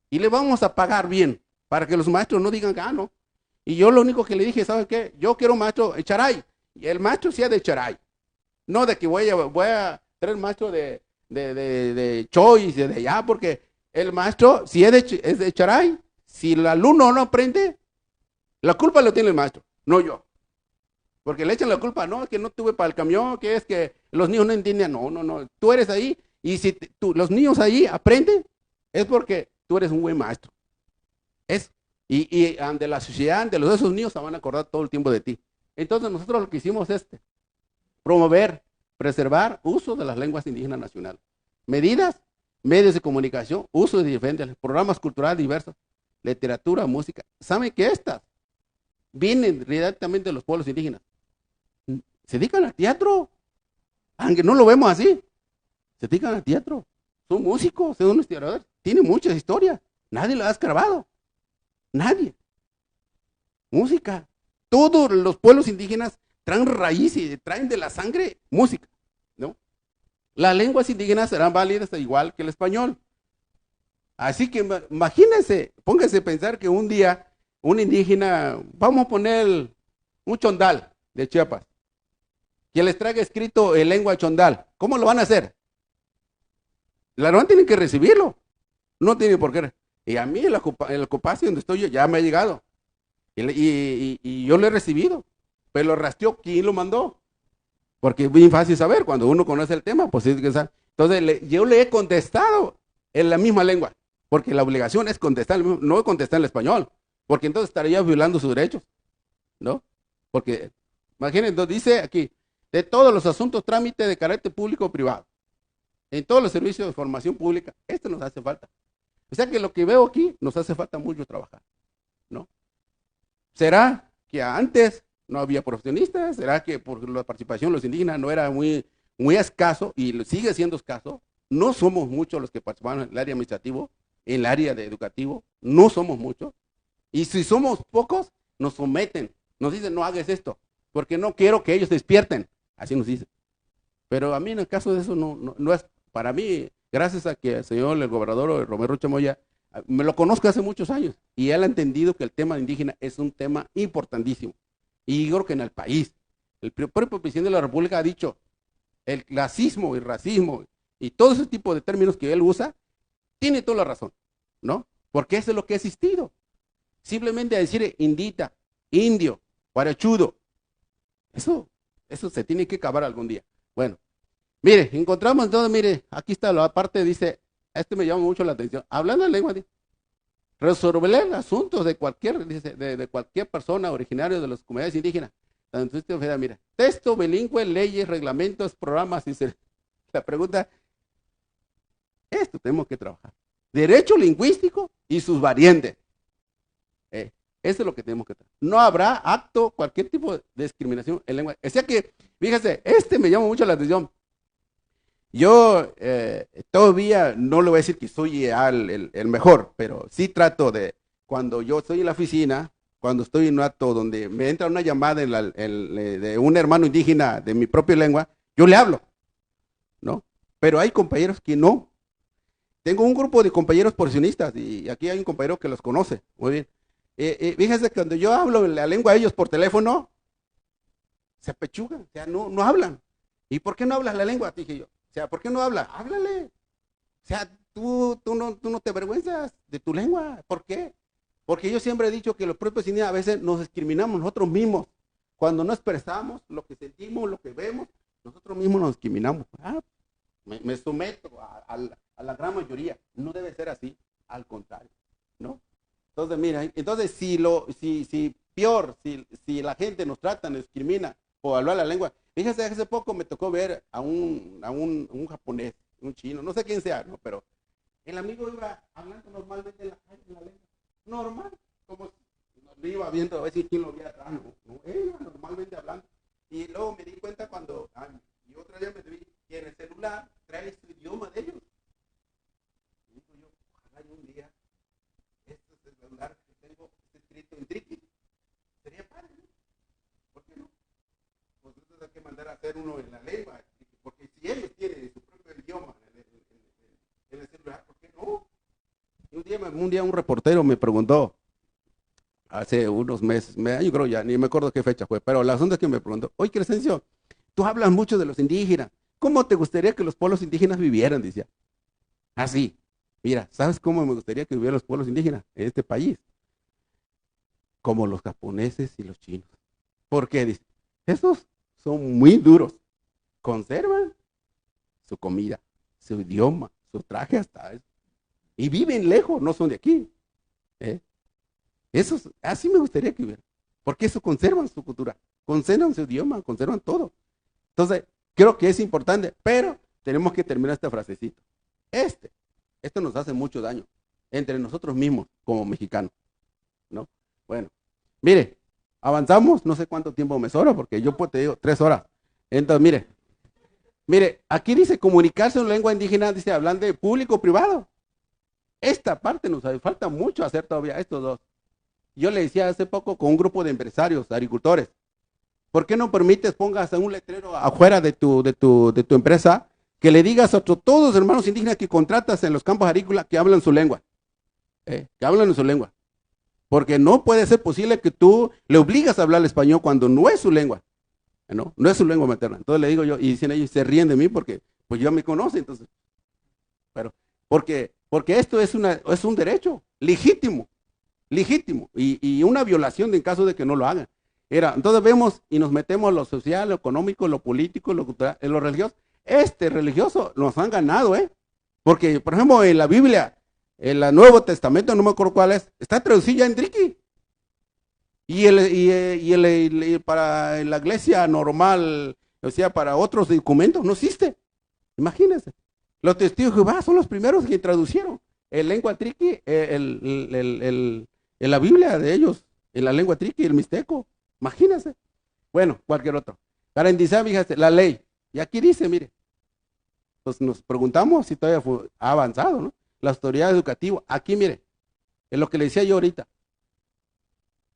Y le vamos a pagar bien, para que los maestros no digan, no. Y yo lo único que le dije, ¿sabe qué? Yo quiero maestro Charay, y el maestro sea de Charay. No de que voy a traer maestro de Choice, de allá, porque el maestro, si es de Charay, si el alumno no aprende, la culpa lo tiene el maestro, no yo. Porque le echan la culpa, no, que no tuve para el camión, que es que los niños no entienden. No, tú eres ahí, y si los niños ahí aprenden, es porque tú eres un buen maestro. Y ante la sociedad, ante esos niños se van a acordar todo el tiempo de ti. Entonces nosotros lo que hicimos es promover, preservar uso de las lenguas indígenas nacionales. Medidas, medios de comunicación, uso de diferentes programas culturales diversos, literatura, música. ¿Saben que estas vienen directamente de los pueblos indígenas? Se dedican al teatro, aunque no lo vemos así. Se dedican al teatro. Son músicos, son historiadores, tienen muchas historias. Nadie lo ha escarbado. Nadie. Música. Todos los pueblos indígenas traen raíces, traen de la sangre música, ¿no? Las lenguas indígenas serán válidas igual que el español. Así que imagínense, pónganse a pensar que un día un indígena, vamos a poner un chondal de Chiapas, que les traiga escrito en lengua chondal. ¿Cómo lo van a hacer? La verdad tienen que recibirlo. No tienen por qué. Y a mí el Copasi donde estoy yo ya me ha llegado. Y yo lo he recibido. Pero lo rastreó, ¿quién lo mandó? Porque es bien fácil saber, cuando uno conoce el tema, pues es que sabe. Entonces yo le he contestado en la misma lengua. Porque la obligación es contestar, no contestar en español. Porque entonces estaría violando sus derechos. ¿No? Porque, imagínense, dice aquí, de todos los asuntos, trámites de carácter público o privado, en todos los servicios de formación pública, esto nos hace falta. O sea que lo que veo aquí, nos hace falta mucho trabajar, ¿no? ¿Será que antes no había profesionistas? ¿Será que por la participación de los indígenas no era muy escaso y sigue siendo escaso? No somos muchos los que participamos en el área administrativo, en el área de educativo, no somos muchos. Y si somos pocos, nos someten, nos dicen no hagas esto, porque no quiero que ellos despierten. Así nos dicen. Pero a mí en el caso de eso no es, para mí, gracias a que el señor, el gobernador Romero Chamoya, me lo conozco hace muchos años y él ha entendido que el tema indígena es un tema importantísimo. Y yo creo que en el país, el propio presidente de la República ha dicho, el clasismo y racismo y todo ese tipo de términos que él usa, tiene toda la razón, ¿no? Porque eso es lo que ha existido. Simplemente decir indita, indio, guarachudo, eso se tiene que acabar algún día. Bueno, mire, encontramos entonces, mire, aquí está la parte, dice, este me llama mucho la atención, hablando de lengua, resolver asuntos de cualquier, dice, de cualquier persona originaria de las comunidades indígenas. Entonces, mira, texto bilingüe, leyes, reglamentos, programas, dice, la pregunta, esto tenemos que trabajar. Derecho lingüístico y sus variantes. Eso es lo que tenemos que trabajar. No habrá acto, cualquier tipo de discriminación en lengua. O sea que, fíjese, me llama mucho la atención. Yo todavía no le voy a decir que soy el mejor, pero sí trato de, cuando yo estoy en la oficina, cuando estoy en un acto donde me entra una llamada de un hermano indígena de mi propia lengua, yo le hablo, ¿no? Pero hay compañeros que no. Tengo un grupo de compañeros porcionistas y aquí hay un compañero que los conoce, muy bien. Fíjense que cuando yo hablo la lengua a ellos por teléfono, se apechugan, o sea, no hablan. ¿Y por qué no hablas la lengua? Dije yo. O sea, ¿por qué no hablas? Háblale. O sea, tú no te avergüenzas de tu lengua. ¿Por qué? Porque yo siempre he dicho que los propios indígenas a veces nos discriminamos nosotros mismos. Cuando no expresamos lo que sentimos, lo que vemos, nosotros mismos nos discriminamos. Me someto a la gran mayoría. No debe ser así, al contrario, ¿no? Entonces, mira, si la gente nos trata, nos discrimina por hablar la lengua. Fíjese, hace poco me tocó ver a un japonés, un chino, no sé quién sea, ¿no? Pero el amigo iba hablando normalmente en la calle, en la lengua. Normal, como si iba viendo a ver si quién lo veía atrás, no, él iba normalmente hablando. Y luego me di cuenta y otra vez me vi que en el celular trae su idioma de ellos. Y digo yo, ojalá un día este celular que tengo escrito en triqui, sería padre, ¿no? ¿Por qué no? Pues entonces hay que mandar a hacer uno en la lengua, porque si ellos tienen su propio idioma en el celular, ¿por qué no? Un día un reportero me preguntó, hace unos meses, yo creo ya, ni me acuerdo qué fecha fue, pero el asunto es que me preguntó, oye, Crescencio, tú hablas mucho de los indígenas, ¿cómo te gustaría que los pueblos indígenas vivieran? Decía, así, mira, ¿sabes cómo me gustaría que vivieran los pueblos indígenas en este país? Como los japoneses y los chinos. ¿Por qué? Dice, esos son muy duros, conservan su comida, su idioma, su traje hasta eso. Y viven lejos, no son de aquí. Así me gustaría que hubiera. Porque eso conservan su cultura, conservan su idioma, conservan todo. Entonces, creo que es importante, pero tenemos que terminar esta frasecita. Esto nos hace mucho daño entre nosotros mismos como mexicanos, ¿no? Bueno, mire, avanzamos, no sé cuánto tiempo me sobra, porque yo te digo 3 horas. Entonces, mire, aquí dice comunicarse en lengua indígena, dice hablan de público privado. Esta parte nos falta mucho hacer todavía, estos dos. Yo le decía hace poco con un grupo de empresarios, agricultores, ¿por qué no permites, pongas un letrero afuera de tu empresa, que le digas a todos los hermanos indígenas que contratas en los campos agrícolas que hablan su lengua? Que hablan en su lengua. Porque no puede ser posible que tú le obligas a hablar español cuando no es su lengua. No es su lengua materna. Entonces le digo yo, y dicen ellos, se ríen de mí porque pues ya me conocen, entonces. Pero, porque esto es un derecho legítimo, y una violación en caso de que no lo hagan. Entonces vemos y nos metemos en lo social, lo económico, lo político, lo cultural, en lo religioso. Religioso nos han ganado, porque, por ejemplo, en la Biblia, en el Nuevo Testamento, no me acuerdo cuál es, está traducido ya en triqui. Y para la iglesia normal, o sea, para otros documentos, no existe. Imagínense. Los testigos de Jehová son los primeros que traducieron en lengua triqui, en la Biblia de ellos, en la lengua triqui, el mixteco. Imagínense. Bueno, cualquier otro. Garantizar, fíjate, la ley. Y aquí dice, mire, pues nos preguntamos si todavía ha avanzado, ¿no? La autoridad educativa. Aquí, mire, es lo que le decía yo ahorita.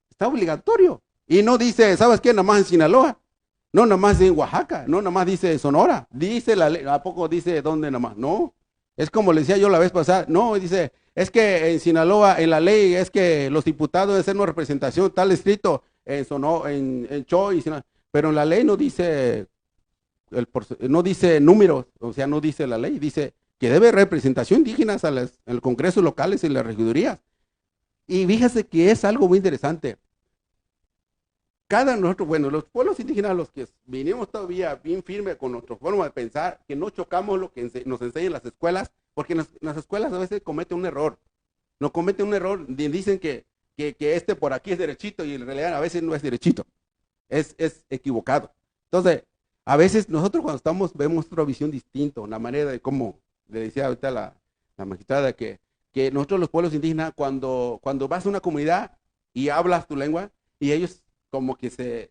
Está obligatorio. Y no dice, ¿sabes qué? Nada más en Sinaloa. Dice, no, aquí en todo el país. Aquí, mire, la autoridad educativa. Aquí, mire, es lo que le decía yo ahorita. Está obligatorio. Y no dice, ¿sabes qué? Nada más en Sinaloa. Dice, está obligatorio. Y no dice, ¿sabes qué? Nada más en Sinaloa. No nomás dice en Oaxaca, no nomás dice Sonora, dice la ley, ¿a poco dice dónde nomás? No, es como le decía yo la vez pasada, no, dice, es que en Sinaloa, en la ley, es que los diputados deben ser una representación tal distrito, en Choy, pero en la ley no dice, no dice números, o sea, no dice la ley, dice que debe representación indígena en los congresos locales y las regidurías. Y fíjese que es algo muy interesante. Nosotros, bueno, los pueblos indígenas, los que vinimos todavía bien firmes con nuestra forma de pensar, que no chocamos lo que nos enseñan las escuelas, porque en las escuelas a veces cometen un error. No cometen un error, dicen que este por aquí es derechito y en realidad a veces no es derechito, es equivocado. Entonces, a veces nosotros cuando vemos otra visión distinta, una manera de cómo, le decía ahorita la magistrada, que nosotros los pueblos indígenas, cuando vas a una comunidad y hablas tu lengua, y ellos como que se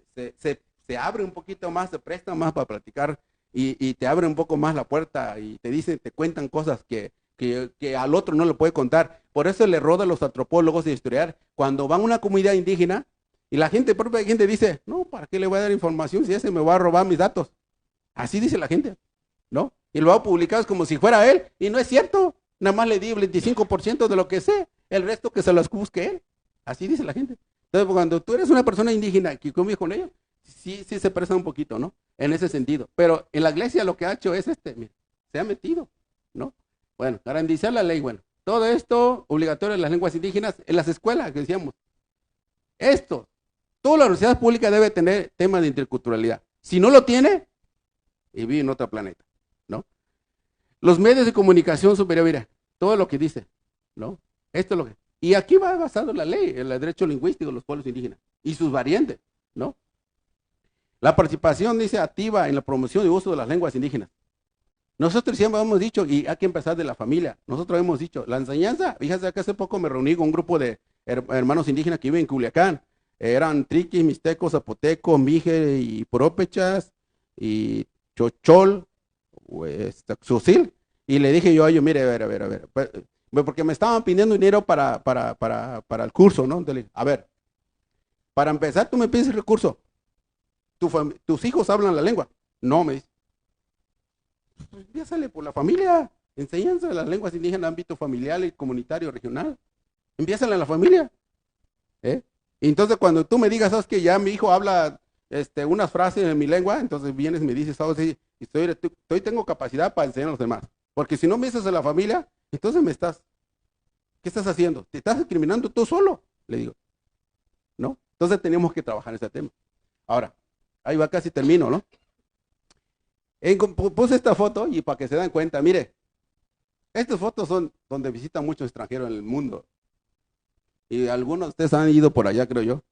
abre un poquito más, se prestan más para platicar y te abren un poco más la puerta y te dicen, te cuentan cosas que al otro no le puede contar. Por eso el error de los antropólogos y historiadores, cuando van a una comunidad indígena y la propia gente dice, no, ¿para qué le voy a dar información si ese me va a robar mis datos? Así dice la gente, ¿no? Y lo va a publicar como si fuera él y no es cierto. Nada más le di el 25% de lo que sé, el resto que se los busque él. Así dice la gente. Entonces, cuando tú eres una persona indígena que convive con ellos, sí se presta un poquito, ¿no? En ese sentido. Pero en la iglesia lo que ha hecho es mira, se ha metido, ¿no? Bueno, garantizar la ley, bueno. Todo esto obligatorio en las lenguas indígenas, en las escuelas, que decíamos. Toda la universidad pública debe tener temas de interculturalidad. Si no lo tiene, y vive en otro planeta, ¿no? Los medios de comunicación superior, mira, todo lo que dice, ¿no? Esto es lo que... Y aquí va basado la ley, el derecho lingüístico de los pueblos indígenas y sus variantes, ¿no? La participación, dice, activa en la promoción y uso de las lenguas indígenas. Nosotros siempre hemos dicho, y hay que empezar de la familia, nosotros hemos dicho, la enseñanza, fíjate que hace poco me reuní con un grupo de hermanos indígenas que viven en Culiacán, eran triquis, mixtecos, zapotecos, mije y purópechas, y chochol, xusil, y le dije yo a ellos, mire, a ver, porque me estaban pidiendo dinero para el curso, ¿no? Entonces, a ver, para empezar, tú me pides el recurso, tus hijos hablan la lengua, no, me dice. Pues ya sale por la familia, enseñanza de las lenguas indígenas en ámbito familiar y comunitario regional. Empiezan en la familia. ¿Eh? Y entonces cuando tú me digas, sabes que ya mi hijo habla unas frases en mi lengua, entonces vienes y me dices, sabes, sí, tengo capacidad para enseñar a los demás. Porque si no me dices en la familia, entonces ¿qué estás haciendo? Te estás discriminando tú solo, le digo. ¿No? Entonces tenemos que trabajar en ese tema. Ahora, ahí va, casi termino, ¿no? Puse esta foto y para que se den cuenta, mire, estas fotos son donde visitan muchos extranjeros en el mundo. Y algunos de ustedes han ido por allá, creo yo.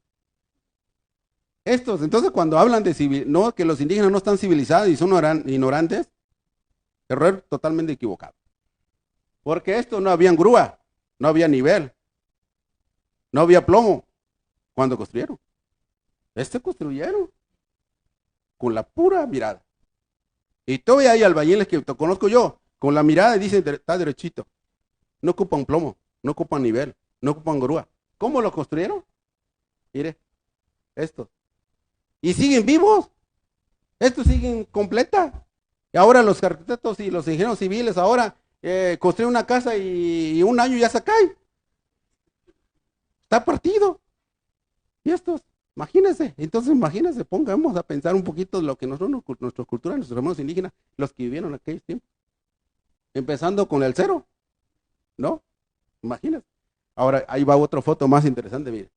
Entonces cuando hablan de no, que los indígenas no están civilizados y son ignorantes, error totalmente equivocado. Porque no había grúa, no había nivel, no había plomo cuando construyeron. Construyeron con la pura mirada. Y todavía hay albañiles que conozco yo, con la mirada y dicen, está derechito. No ocupan plomo, no ocupan nivel, no ocupan grúa. ¿Cómo lo construyeron? Mire, estos. Y siguen vivos. Estos siguen completa. Y ahora los arquitectos y los ingenieros civiles ahora construyen una casa y un año ya se cae. Está partido. Y estos, imagínense. Entonces, imagínense, pongamos a pensar un poquito de lo que nuestra cultura, nuestros hermanos indígenas, los que vivieron en aquellos tiempos. Empezando con el cero, ¿no? Imagínense. Ahora, ahí va otra foto más interesante, mire.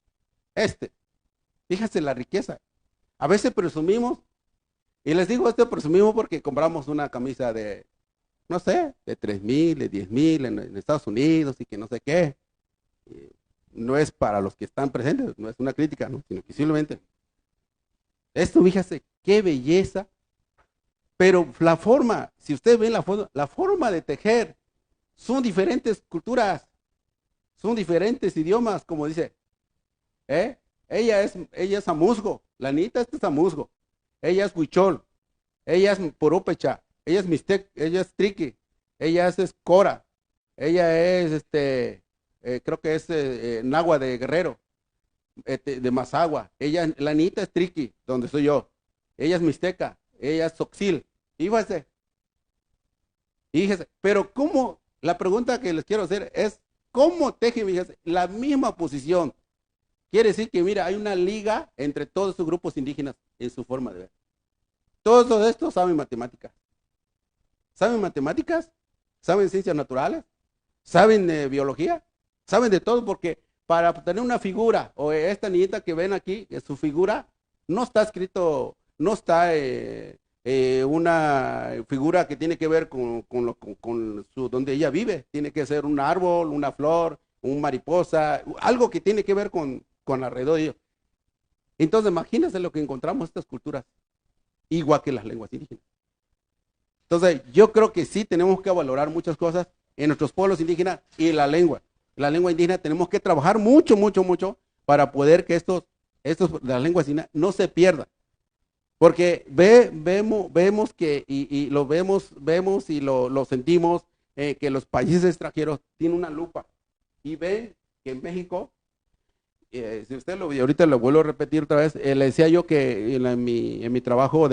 Fíjense la riqueza. A veces presumimos, y les digo presumimos porque compramos una camisa de, no sé, de 3,000, de 10,000 en Estados Unidos y que no sé qué. No es para los que están presentes, no es una crítica, ¿no? Sino que simplemente. Fíjese, qué belleza. Pero la forma, si ustedes ven la forma de tejer, son diferentes culturas, son diferentes idiomas, como dice. Ella es amuzgo, la niñita es amuzgo, ella es huichol, ella es purópecha, ella es mixtec, ella es triqui, ella es cora, ella es creo que es náhuatl de Guerrero, de Mazagua, la niñita es triqui, donde soy yo, ella es mixteca, ella es Tzotzil. Fíjese, pero ¿cómo? La pregunta que les quiero hacer es, ¿cómo tejen, fíjese, la misma posición? Quiere decir que, mira, hay una liga entre todos estos grupos indígenas en su forma de ver. Todos estos saben matemáticas. ¿Saben matemáticas? ¿Saben ciencias naturales? ¿Saben biología? ¿Saben de todo? Porque para obtener una figura, o esta niñita que ven aquí, su figura, no está escrito, no está una figura que tiene que ver con donde ella vive. Tiene que ser un árbol, una flor, un mariposa, algo que tiene que ver con alrededor de ellos. Entonces, imagínense lo que encontramos en estas culturas, igual que las lenguas indígenas. Entonces, yo creo que sí tenemos que valorar muchas cosas en nuestros pueblos indígenas y la lengua. La lengua indígena tenemos que trabajar mucho, mucho, mucho para poder que las lenguas indígenas no se pierdan. Porque vemos que, y lo vemos y lo sentimos, que los países extranjeros tienen una lupa y ven que en México, si usted lo vio, ahorita lo vuelvo a repetir otra vez, le decía yo que en mi trabajo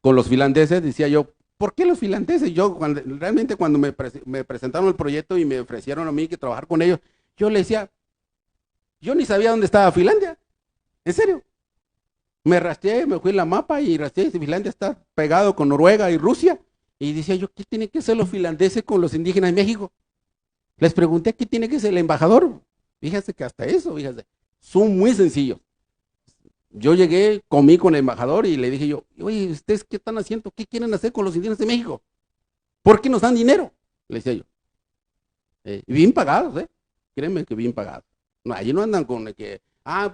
con los finlandeses, decía yo, ¿por qué los finlandeses? Yo realmente cuando me presentaron el proyecto y me ofrecieron a mí que trabajar con ellos, yo le decía, yo ni sabía dónde estaba Finlandia, en serio. Me rastreé, me fui en la mapa y rastreé, Finlandia está pegado con Noruega y Rusia. Y decía yo, ¿qué tienen que hacer los finlandeses con los indígenas de México? Les pregunté, ¿qué tiene que ser el embajador? Fíjate que hasta eso, fíjate, son muy sencillos. Yo llegué, comí con el embajador y le dije yo, oye, ¿ustedes qué están haciendo? ¿Qué quieren hacer con los indígenas de México? ¿Por qué nos dan dinero? Le decía yo. Bien pagados, créeme que bien pagados. No, allí no andan con el que,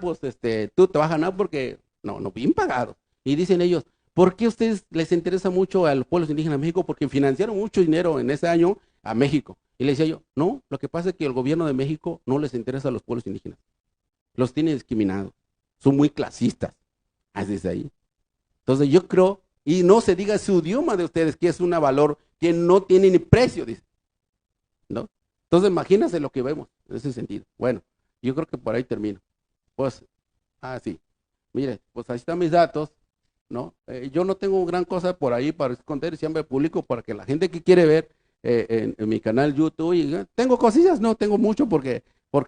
pues tú te vas a ganar porque, no, bien pagados. Y dicen ellos, ¿por qué a ustedes les interesa mucho a los pueblos indígenas de México? Porque financiaron mucho dinero en ese año a México. Y le decía yo, no, lo que pasa es que el gobierno de México no les interesa a los pueblos indígenas. Los tiene discriminados. Son muy clasistas. Así es ahí. Entonces yo creo, y no se diga su idioma de ustedes, que es un valor que no tiene ni precio, dice. ¿No? Entonces imagínense lo que vemos en ese sentido. Bueno, yo creo que por ahí termino. Pues, sí. Mire, pues ahí están mis datos, ¿no? Yo no tengo gran cosa por ahí para esconder, siempre publico para que la gente que quiere ver en mi canal YouTube, y tengo cosillas, no tengo mucho porque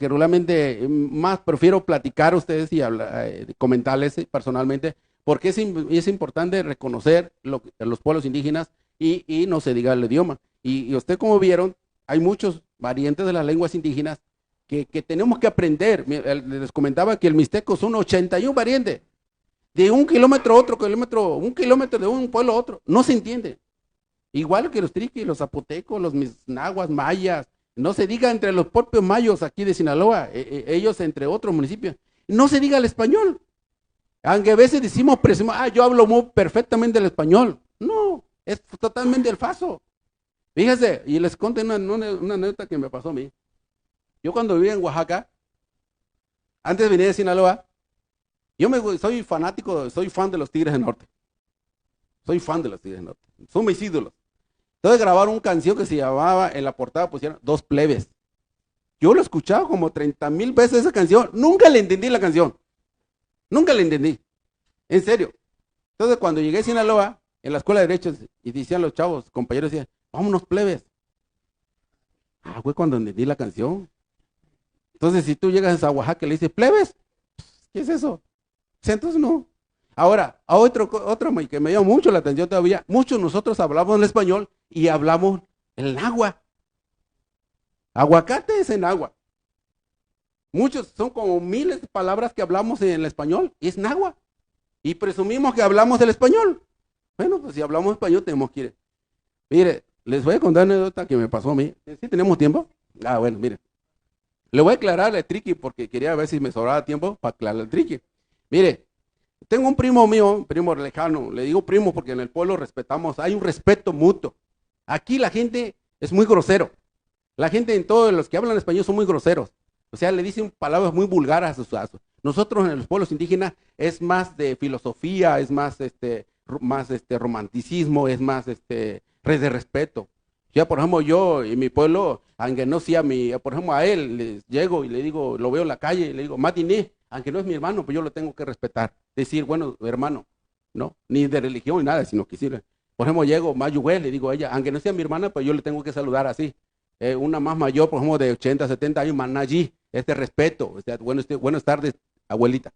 realmente más prefiero platicar a ustedes y comentarles personalmente, porque es importante reconocer los pueblos indígenas y no se diga el idioma. Y usted, como vieron, hay muchos variantes de las lenguas indígenas que tenemos que aprender. Les comentaba que el mixteco son 81 variantes. De un kilómetro a otro kilómetro, un kilómetro de un pueblo a otro, no se entiende. Igual que los triquis, los zapotecos, los nahuas, mayas, no se diga entre los propios mayos aquí de Sinaloa, ellos entre otros municipios, no se diga el español. Aunque a veces decimos, yo hablo muy perfectamente el español. No, es totalmente el falso. Fíjese, y les conté una anécdota que me pasó a mí. Yo cuando vivía en Oaxaca, antes de venir de Sinaloa, soy fan de los Tigres del Norte. Soy fan de los Tigres del Norte. Son mis ídolos. Entonces grabaron una canción que se llamaba, en la portada pusieron Dos Plebes. Yo lo he escuchado como 30,000 veces esa canción. Nunca le entendí la canción. Nunca le entendí. En serio. Entonces cuando llegué a Sinaloa, en la escuela de Derechos, y decían los chavos, compañeros, decían, vámonos plebes. Fue cuando entendí la canción. Entonces si tú llegas a Oaxaca y le dices, plebes, ¿qué es eso? Entonces no. Ahora, a otro que me llama mucho la atención todavía, muchos de nosotros hablamos el español y hablamos el náhuatl. Aguacate es en agua. Muchos, son como miles de palabras que hablamos en el español y es náhuatl. Y presumimos que hablamos el español. Bueno, pues si hablamos español tenemos que ir. Mire, les voy a contar una anécdota que me pasó a mí. ¿Sí tenemos tiempo? Bueno, mire. Le voy a aclarar el triqui porque quería ver si me sobraba tiempo para aclarar el triqui. Mire, tengo un primo mío, un primo lejano, le digo primo porque en el pueblo respetamos, hay un respeto mutuo. Aquí la gente es muy grosero. La gente en todos los que hablan español son muy groseros. O sea, le dicen palabras muy vulgares a sus casos. Nosotros en los pueblos indígenas es más de filosofía, es más romanticismo, es más de respeto. Ya, por ejemplo, yo en mi pueblo, aunque no sea por ejemplo, a él les llego y le digo, lo veo en la calle y le digo, Matiné, aunque no es mi hermano, pues yo lo tengo que respetar. Decir, bueno, hermano, ¿no? Ni de religión ni nada, sino que sí. Por ejemplo, llego, Mayuwe, le digo a ella, aunque no sea mi hermana, pues yo le tengo que saludar así. Una más mayor, por ejemplo, de 80, 70 años, Manallí, respeto, o sea, buenas tardes, abuelita.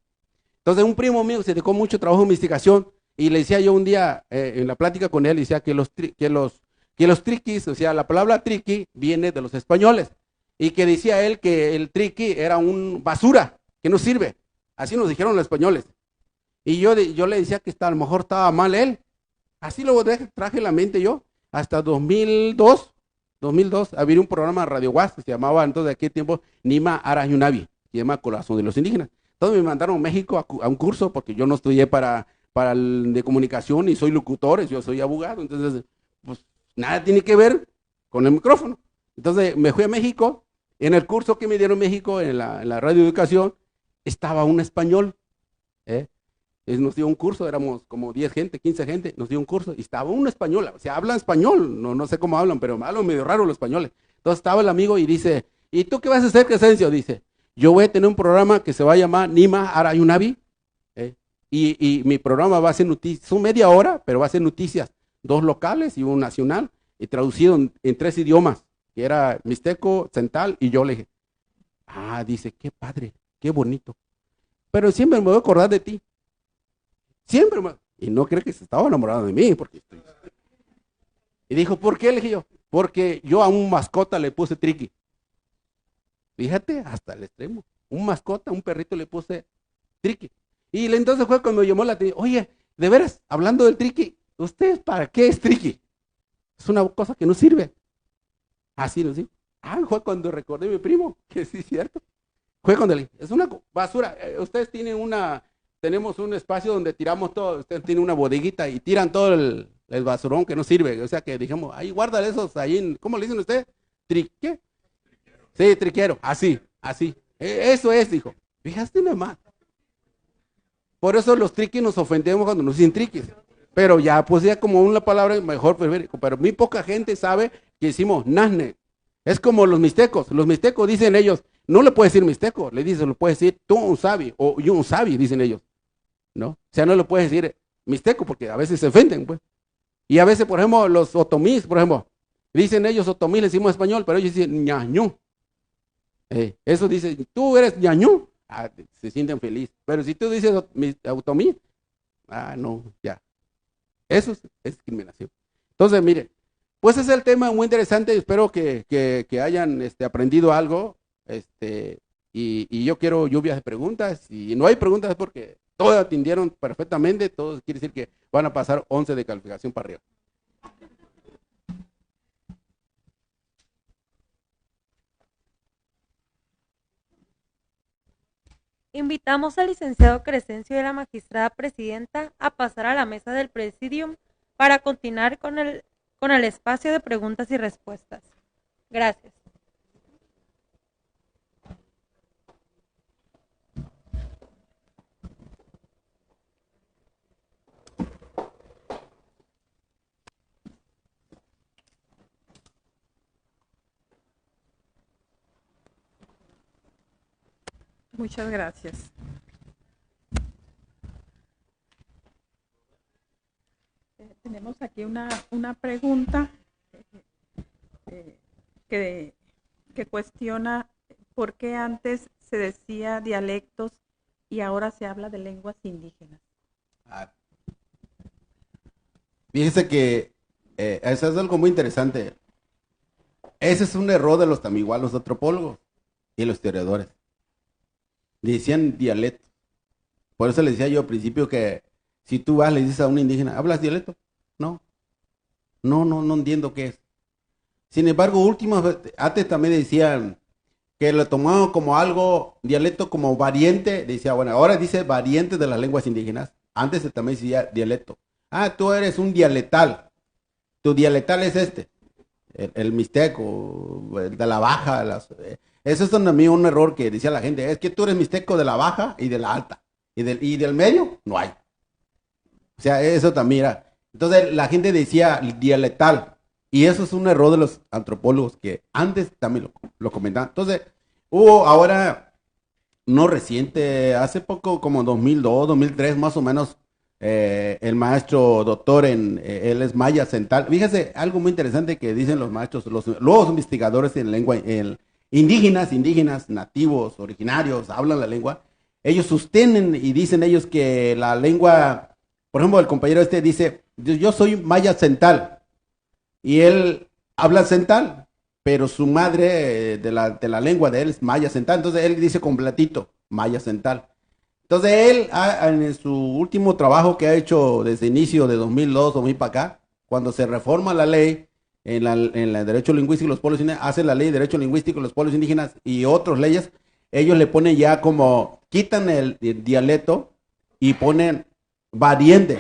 Entonces, un primo mío se dedicó mucho trabajo de investigación y le decía yo un día en la plática con él, decía que los triquis, o sea, la palabra triqui viene de los españoles y que decía él que el triqui era un basura, que no sirve. Así nos dijeron los españoles. Y yo le decía que a lo mejor estaba mal él. Así lo traje en la mente yo. Hasta 2002, había un programa de Radio Guas que se llamaba entonces de aquel tiempo Nima Arayunavi, que se llama Corazón de los Indígenas. Entonces me mandaron a México a un curso porque yo no estudié para el de comunicación y soy locutor, yo soy abogado. Entonces, pues nada tiene que ver con el micrófono. Entonces me fui a México. En el curso que me dieron en México, en la radioeducación, estaba un español. Nos dio un curso, éramos como 10 gente, 15 gente, nos dio un curso y estaba un español, o sea, hablan español, no sé cómo hablan, pero hablan medio raro los españoles. Entonces estaba el amigo y dice, ¿y tú qué vas a hacer, Crescencio? Dice, yo voy a tener un programa que se va a llamar Nima Arayunavi, y mi programa va a ser noticias, son media hora, pero va a ser noticias, 2 locales y 1 nacional, y traducido en 3 idiomas, que era mixteco, central, y yo le dije, dice, qué padre, qué bonito, pero siempre me voy a acordar de ti. Siempre, y no cree que se estaba enamorado de mí, porque y dijo, ¿por qué? Le dije yo, porque yo a un mascota le puse triqui. Fíjate, hasta el extremo. Un mascota, un perrito le puse triqui. Y entonces fue cuando me llamó la atención, oye, de veras, hablando del triqui, ¿ustedes para qué es triqui? Es una cosa que no sirve. Así no sirve. Fue cuando recordé a mi primo, que sí es cierto. Fue cuando le dije, es una basura. Ustedes tenemos un espacio donde tiramos todo, ustedes tienen una bodeguita y tiran todo el basurón que no sirve, o sea que dijimos, ahí guárdale esos, ahí, ¿cómo le dicen ustedes? ¿Qué? Sí, triquero, así, eso es, dijo, fíjate nomás. Por eso los triquis nos ofendemos cuando nos dicen triquis, pero ya, pues ya como una palabra mejor, pero muy poca gente sabe que decimos nazne. Es como los mixtecos dicen ellos, no le puedes decir mixteco, le dicen, lo puedes decir tú un sabi, o yo un sabi, dicen ellos. ¿No? O sea, no le puedes decir mixteco porque a veces se ofenden, pues. Y a veces, por ejemplo, los otomís, por ejemplo, dicen ellos otomí, le decimos español, pero ellos dicen ñañú. Eso dice, tú eres ñañú, se sienten felices. Pero si tú dices otomí, no, ya. Eso es discriminación. Entonces, mire, pues ese es el tema muy interesante. Espero que hayan aprendido algo. Y yo quiero lluvias de preguntas. Y no hay preguntas es porque todos atendieron perfectamente, todos quiere decir que van a pasar 11 de calificación para arriba. Invitamos al licenciado Crescencio y a la magistrada presidenta a pasar a la mesa del presidium para continuar con el espacio de preguntas y respuestas. Gracias. Muchas gracias. Tenemos aquí una pregunta que cuestiona por qué antes se decía dialectos y ahora se habla de lenguas indígenas. Fíjese que eso es algo muy interesante. Ese es un error de los tamigual, los antropólogos y los historiadores. Decían dialecto. Por eso le decía yo al principio que si tú vas, le dices a un indígena, ¿hablas dialecto? No entiendo qué es. Sin embargo, antes también decían que lo tomaban como algo, dialecto como variante, decía, bueno, ahora dice variante de las lenguas indígenas. Antes también decía dialecto. Tú eres un dialectal. Tu dialectal es el mixteco, el de la baja. Eso es también un error que decía la gente, es que tú eres mixteco de la baja y de la alta. Y del medio, no hay. O sea, eso también era. Entonces la gente decía dialectal. Y eso es un error de los antropólogos que antes también lo comentaban. Entonces, hubo ahora, no reciente, hace poco, como 2002, 2003 más o menos, el maestro doctor él es maya central. Fíjese, algo muy interesante que dicen los maestros, los investigadores en lengua, indígenas, nativos, originarios, hablan la lengua. Ellos sostienen y dicen ellos que la lengua, por ejemplo, el compañero este dice, yo soy maya central, y él habla central, pero su madre de la lengua de él es maya central, entonces él dice completito, maya central. Entonces él, en su último trabajo que ha hecho desde inicio de 2002 o 2000 para acá, cuando se reforma la ley en el derecho lingüístico de los pueblos indígenas, hace la ley de derecho lingüístico de los pueblos indígenas y otras leyes, ellos le ponen ya como, quitan el dialecto y ponen variante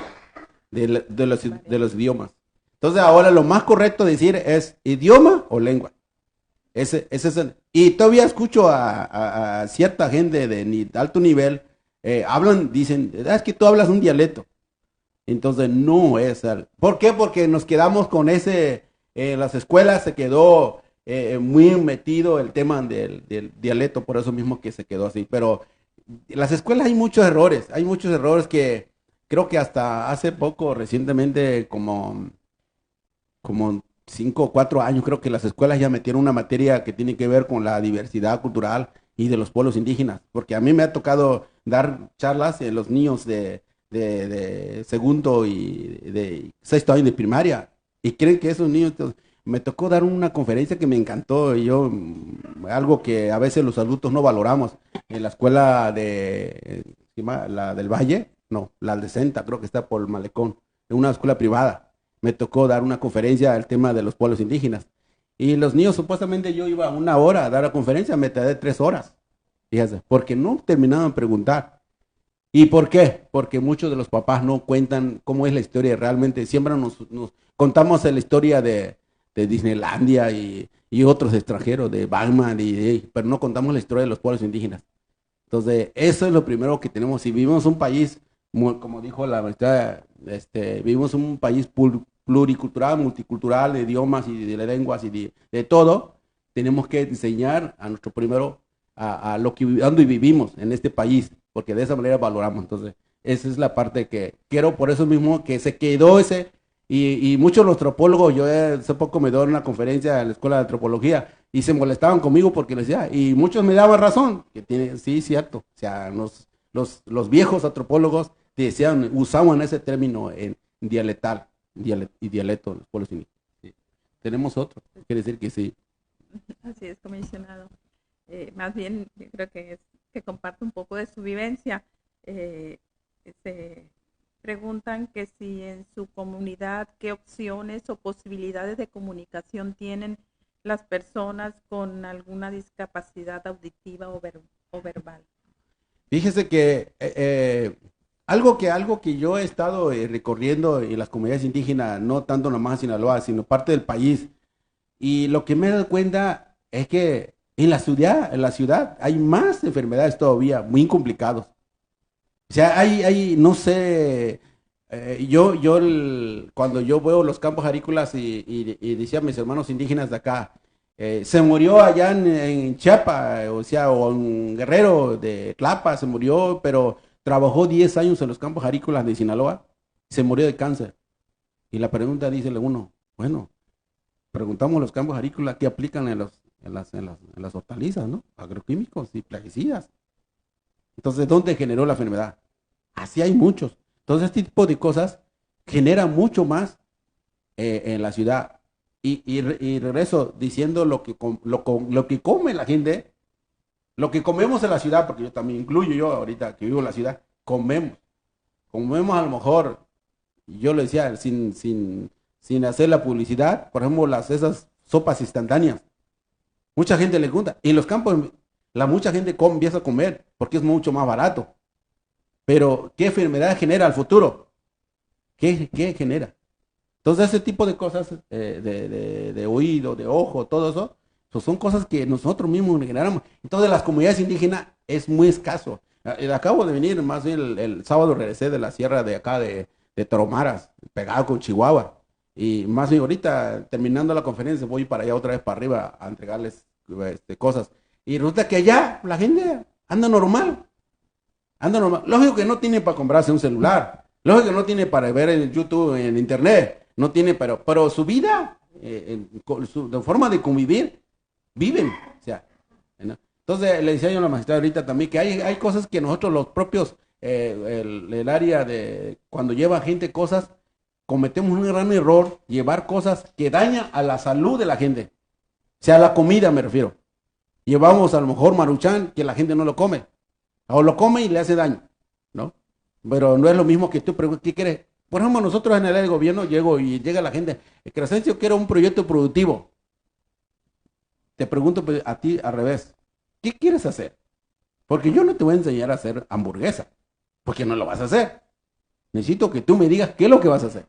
de los idiomas. Entonces ahora lo más correcto decir es idioma o lengua. Y todavía escucho a cierta gente de alto nivel, hablan, dicen, es que tú hablas un dialecto. Entonces no es. ¿Por qué? Porque nos quedamos con ese, en las escuelas se quedó muy metido el tema del dialecto, por eso mismo que se quedó así. Pero en las escuelas hay muchos errores que creo que hasta hace poco, recientemente, como 5 o 4 años, creo que las escuelas ya metieron una materia que tiene que ver con la diversidad cultural y de los pueblos indígenas, porque a mí me ha tocado dar charlas en los niños de segundo y de sexto año de primaria, y creen que esos niños, me tocó dar una conferencia que me encantó, y yo, algo que a veces los adultos no valoramos, en la escuela la del Valle, no, la Aldecenta, creo que está por el Malecón, en una escuela privada. Me tocó dar una conferencia al tema de los pueblos indígenas. Y los niños, supuestamente yo iba 1 hora a dar la conferencia, me tardé 3 horas. Fíjense, porque no terminaban de preguntar. ¿Y por qué? Porque muchos de los papás no cuentan cómo es la historia realmente. Siempre nos contamos la historia de Disneylandia y otros extranjeros, de Batman, pero no contamos la historia de los pueblos indígenas. Entonces, eso es lo primero que tenemos. Si vivimos un país, como dijo la maestra, vivimos un país pluricultural, multicultural, de idiomas y de lenguas y de todo, tenemos que enseñar a nuestro primero a lo que y vivimos en este país, porque de esa manera valoramos. Entonces, esa es la parte que quiero, por eso mismo que se quedó ese, y muchos de los antropólogos, yo hace poco me dio una conferencia en la escuela de antropología, y se molestaban conmigo porque les decía, y muchos me daban razón, que tiene, sí, cierto, o sea, los viejos antropólogos decían, usaban ese término en dialectal y dialecto en los pueblos indígenas. Sí. Tenemos otro, quiere decir que sí. Así es, comisionado. Más bien, yo creo que es que comparte un poco de su vivencia. Se preguntan que si en su comunidad, qué opciones o posibilidades de comunicación tienen las personas con alguna discapacidad auditiva o verbal. Fíjese que algo que yo he estado recorriendo en las comunidades indígenas, no tanto nomás en Sinaloa, sino parte del país, y lo que me he dado cuenta es que en la ciudad hay más enfermedades todavía muy complicadas. O sea, no sé, cuando yo veo los campos agrícolas y decía a mis hermanos indígenas de acá, se murió allá en Chiapas, o sea, o en Guerrero de Tlapa, se murió, pero trabajó 10 años en los campos agrícolas de Sinaloa, se murió de cáncer. Y la pregunta dice uno, bueno, preguntamos a los campos agrícolas qué aplican en las hortalizas, ¿no? Agroquímicos y plaguicidas. Entonces, ¿dónde generó la enfermedad? Así hay muchos. Entonces, este tipo de cosas genera mucho más en la ciudad. Y regreso diciendo lo que come la gente, lo que comemos en la ciudad, porque yo también incluyo, yo ahorita que vivo en la ciudad, comemos a lo mejor, yo le decía, sin hacer la publicidad, por ejemplo, esas sopas instantáneas. Mucha gente le gusta. Y en los campos, mucha gente empieza a comer porque es mucho más barato. Pero, ¿qué enfermedad genera al futuro? ¿Qué genera? Entonces, ese tipo de cosas, de oído, de ojo, todo eso, pues son cosas que nosotros mismos generamos. Entonces, las comunidades indígenas es muy escaso. Acabo de venir, más bien el sábado regresé de la sierra de acá, de Toromaras, pegado con Chihuahua. Y más bien ahorita, terminando la conferencia, voy para allá otra vez para arriba a entregarles cosas. Y resulta que allá la gente anda normal. Lógico que no tiene para comprarse un celular. Lógico que no tiene para ver en YouTube, en internet, no tiene, pero su vida, de forma de convivir, viven. O sea, ¿no? Entonces le decía yo a la magistrada ahorita también que hay cosas que nosotros los propios, el área de cuando lleva gente cosas, cometemos un gran error, llevar cosas que dañan a la salud de la gente. O sea, la comida me refiero. Llevamos a lo mejor maruchan que la gente no lo come. O lo come y le hace daño, ¿no? Pero no es lo mismo que tú preguntas, ¿qué quieres? Por ejemplo, nosotros en el área de gobierno llega la gente, Crescencio quiere un proyecto productivo. Te pregunto pues, a ti al revés, ¿qué quieres hacer? Porque yo no te voy a enseñar a hacer hamburguesa, porque no lo vas a hacer. Necesito que tú me digas qué es lo que vas a hacer,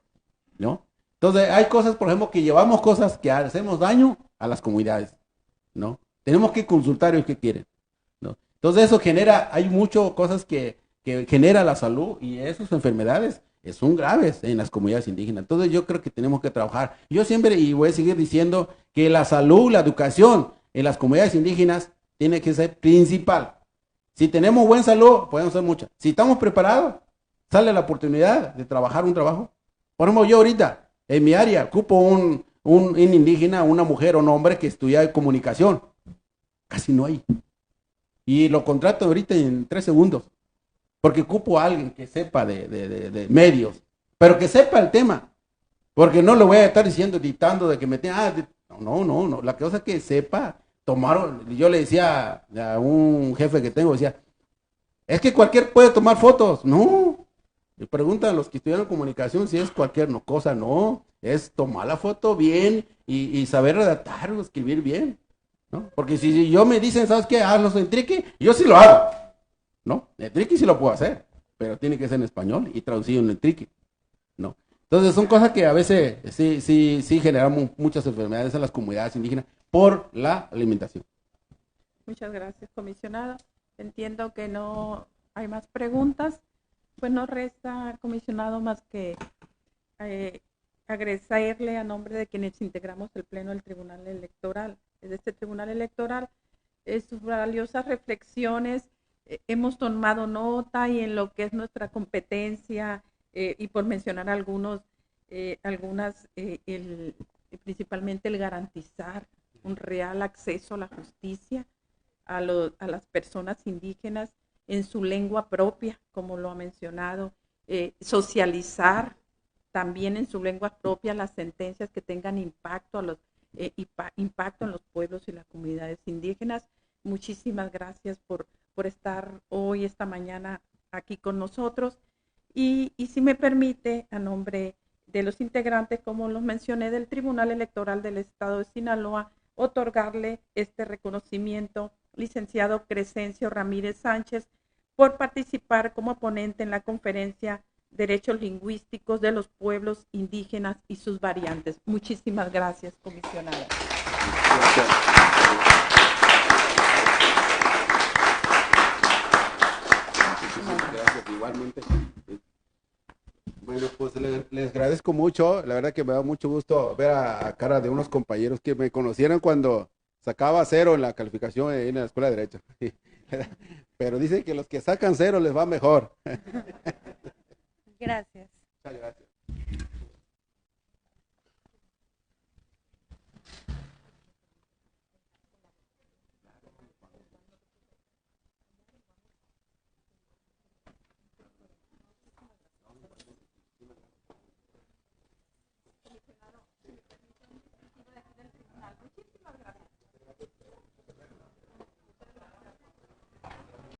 ¿no? Entonces, hay cosas, por ejemplo, que llevamos cosas que hacemos daño a las comunidades, ¿no? Tenemos que consultar ellos qué quieren, ¿no? Entonces, eso genera, hay muchas cosas que genera la salud y esas enfermedades son graves en las comunidades indígenas. Entonces, yo creo que tenemos que trabajar. Yo siempre, y voy a seguir diciendo, que la salud, la educación en las comunidades indígenas tiene que ser principal. Si tenemos buena salud, podemos hacer mucho. Si estamos preparados, sale la oportunidad de trabajar un trabajo. Por ejemplo, yo ahorita, en mi área, ocupo un indígena, una mujer o un hombre que estudia comunicación. Casi no hay. Y lo contrato ahorita en 3 segundos. Porque ocupo a alguien que sepa de medios, pero que sepa el tema. Porque no le voy a estar diciendo, dictando de que me tenga... no. La cosa es que sepa tomar... Yo le decía a un jefe que tengo, decía, es que cualquier puede tomar fotos. No. Me preguntan a los que estudiaron comunicación si es cualquier cosa. No. Es tomar la foto bien y saber redactar o escribir bien, ¿no? Porque si yo me dicen, ¿sabes qué? Hazlo en triqui, yo sí lo hago, ¿no? El triqui sí lo puedo hacer, pero tiene que ser en español y traducido en el triqui, ¿no? Entonces son cosas que a veces sí generamos muchas enfermedades en las comunidades indígenas por la alimentación. Muchas gracias, comisionado. Entiendo que no hay más preguntas. Pues no resta, comisionado, más que agradecerle a nombre de quienes integramos el Pleno del Tribunal Electoral, de este Tribunal Electoral, sus valiosas reflexiones. Hemos tomado nota y en lo que es nuestra competencia, y por mencionar principalmente el garantizar un real acceso a la justicia a las personas indígenas en su lengua propia, como lo ha mencionado, socializar también en su lengua propia las sentencias que tengan impacto impacto en los pueblos y las comunidades indígenas. Muchísimas gracias por estar hoy, esta mañana, aquí con nosotros. Y si me permite, a nombre de los integrantes, como los mencioné, del Tribunal Electoral del Estado de Sinaloa, otorgarle este reconocimiento, licenciado Crescencio Ramírez Sánchez, por participar como ponente en la conferencia Derechos Lingüísticos de los Pueblos Indígenas y sus Variantes. Muchísimas gracias, comisionada. Muchísimas gracias, igualmente. Bueno, pues les agradezco mucho. La verdad que me da mucho gusto ver a cara de unos compañeros que me conocieron cuando sacaba 0 en la calificación en la Escuela de Derecho. Pero dicen que los que sacan 0 les va mejor. Gracias. Muchas gracias.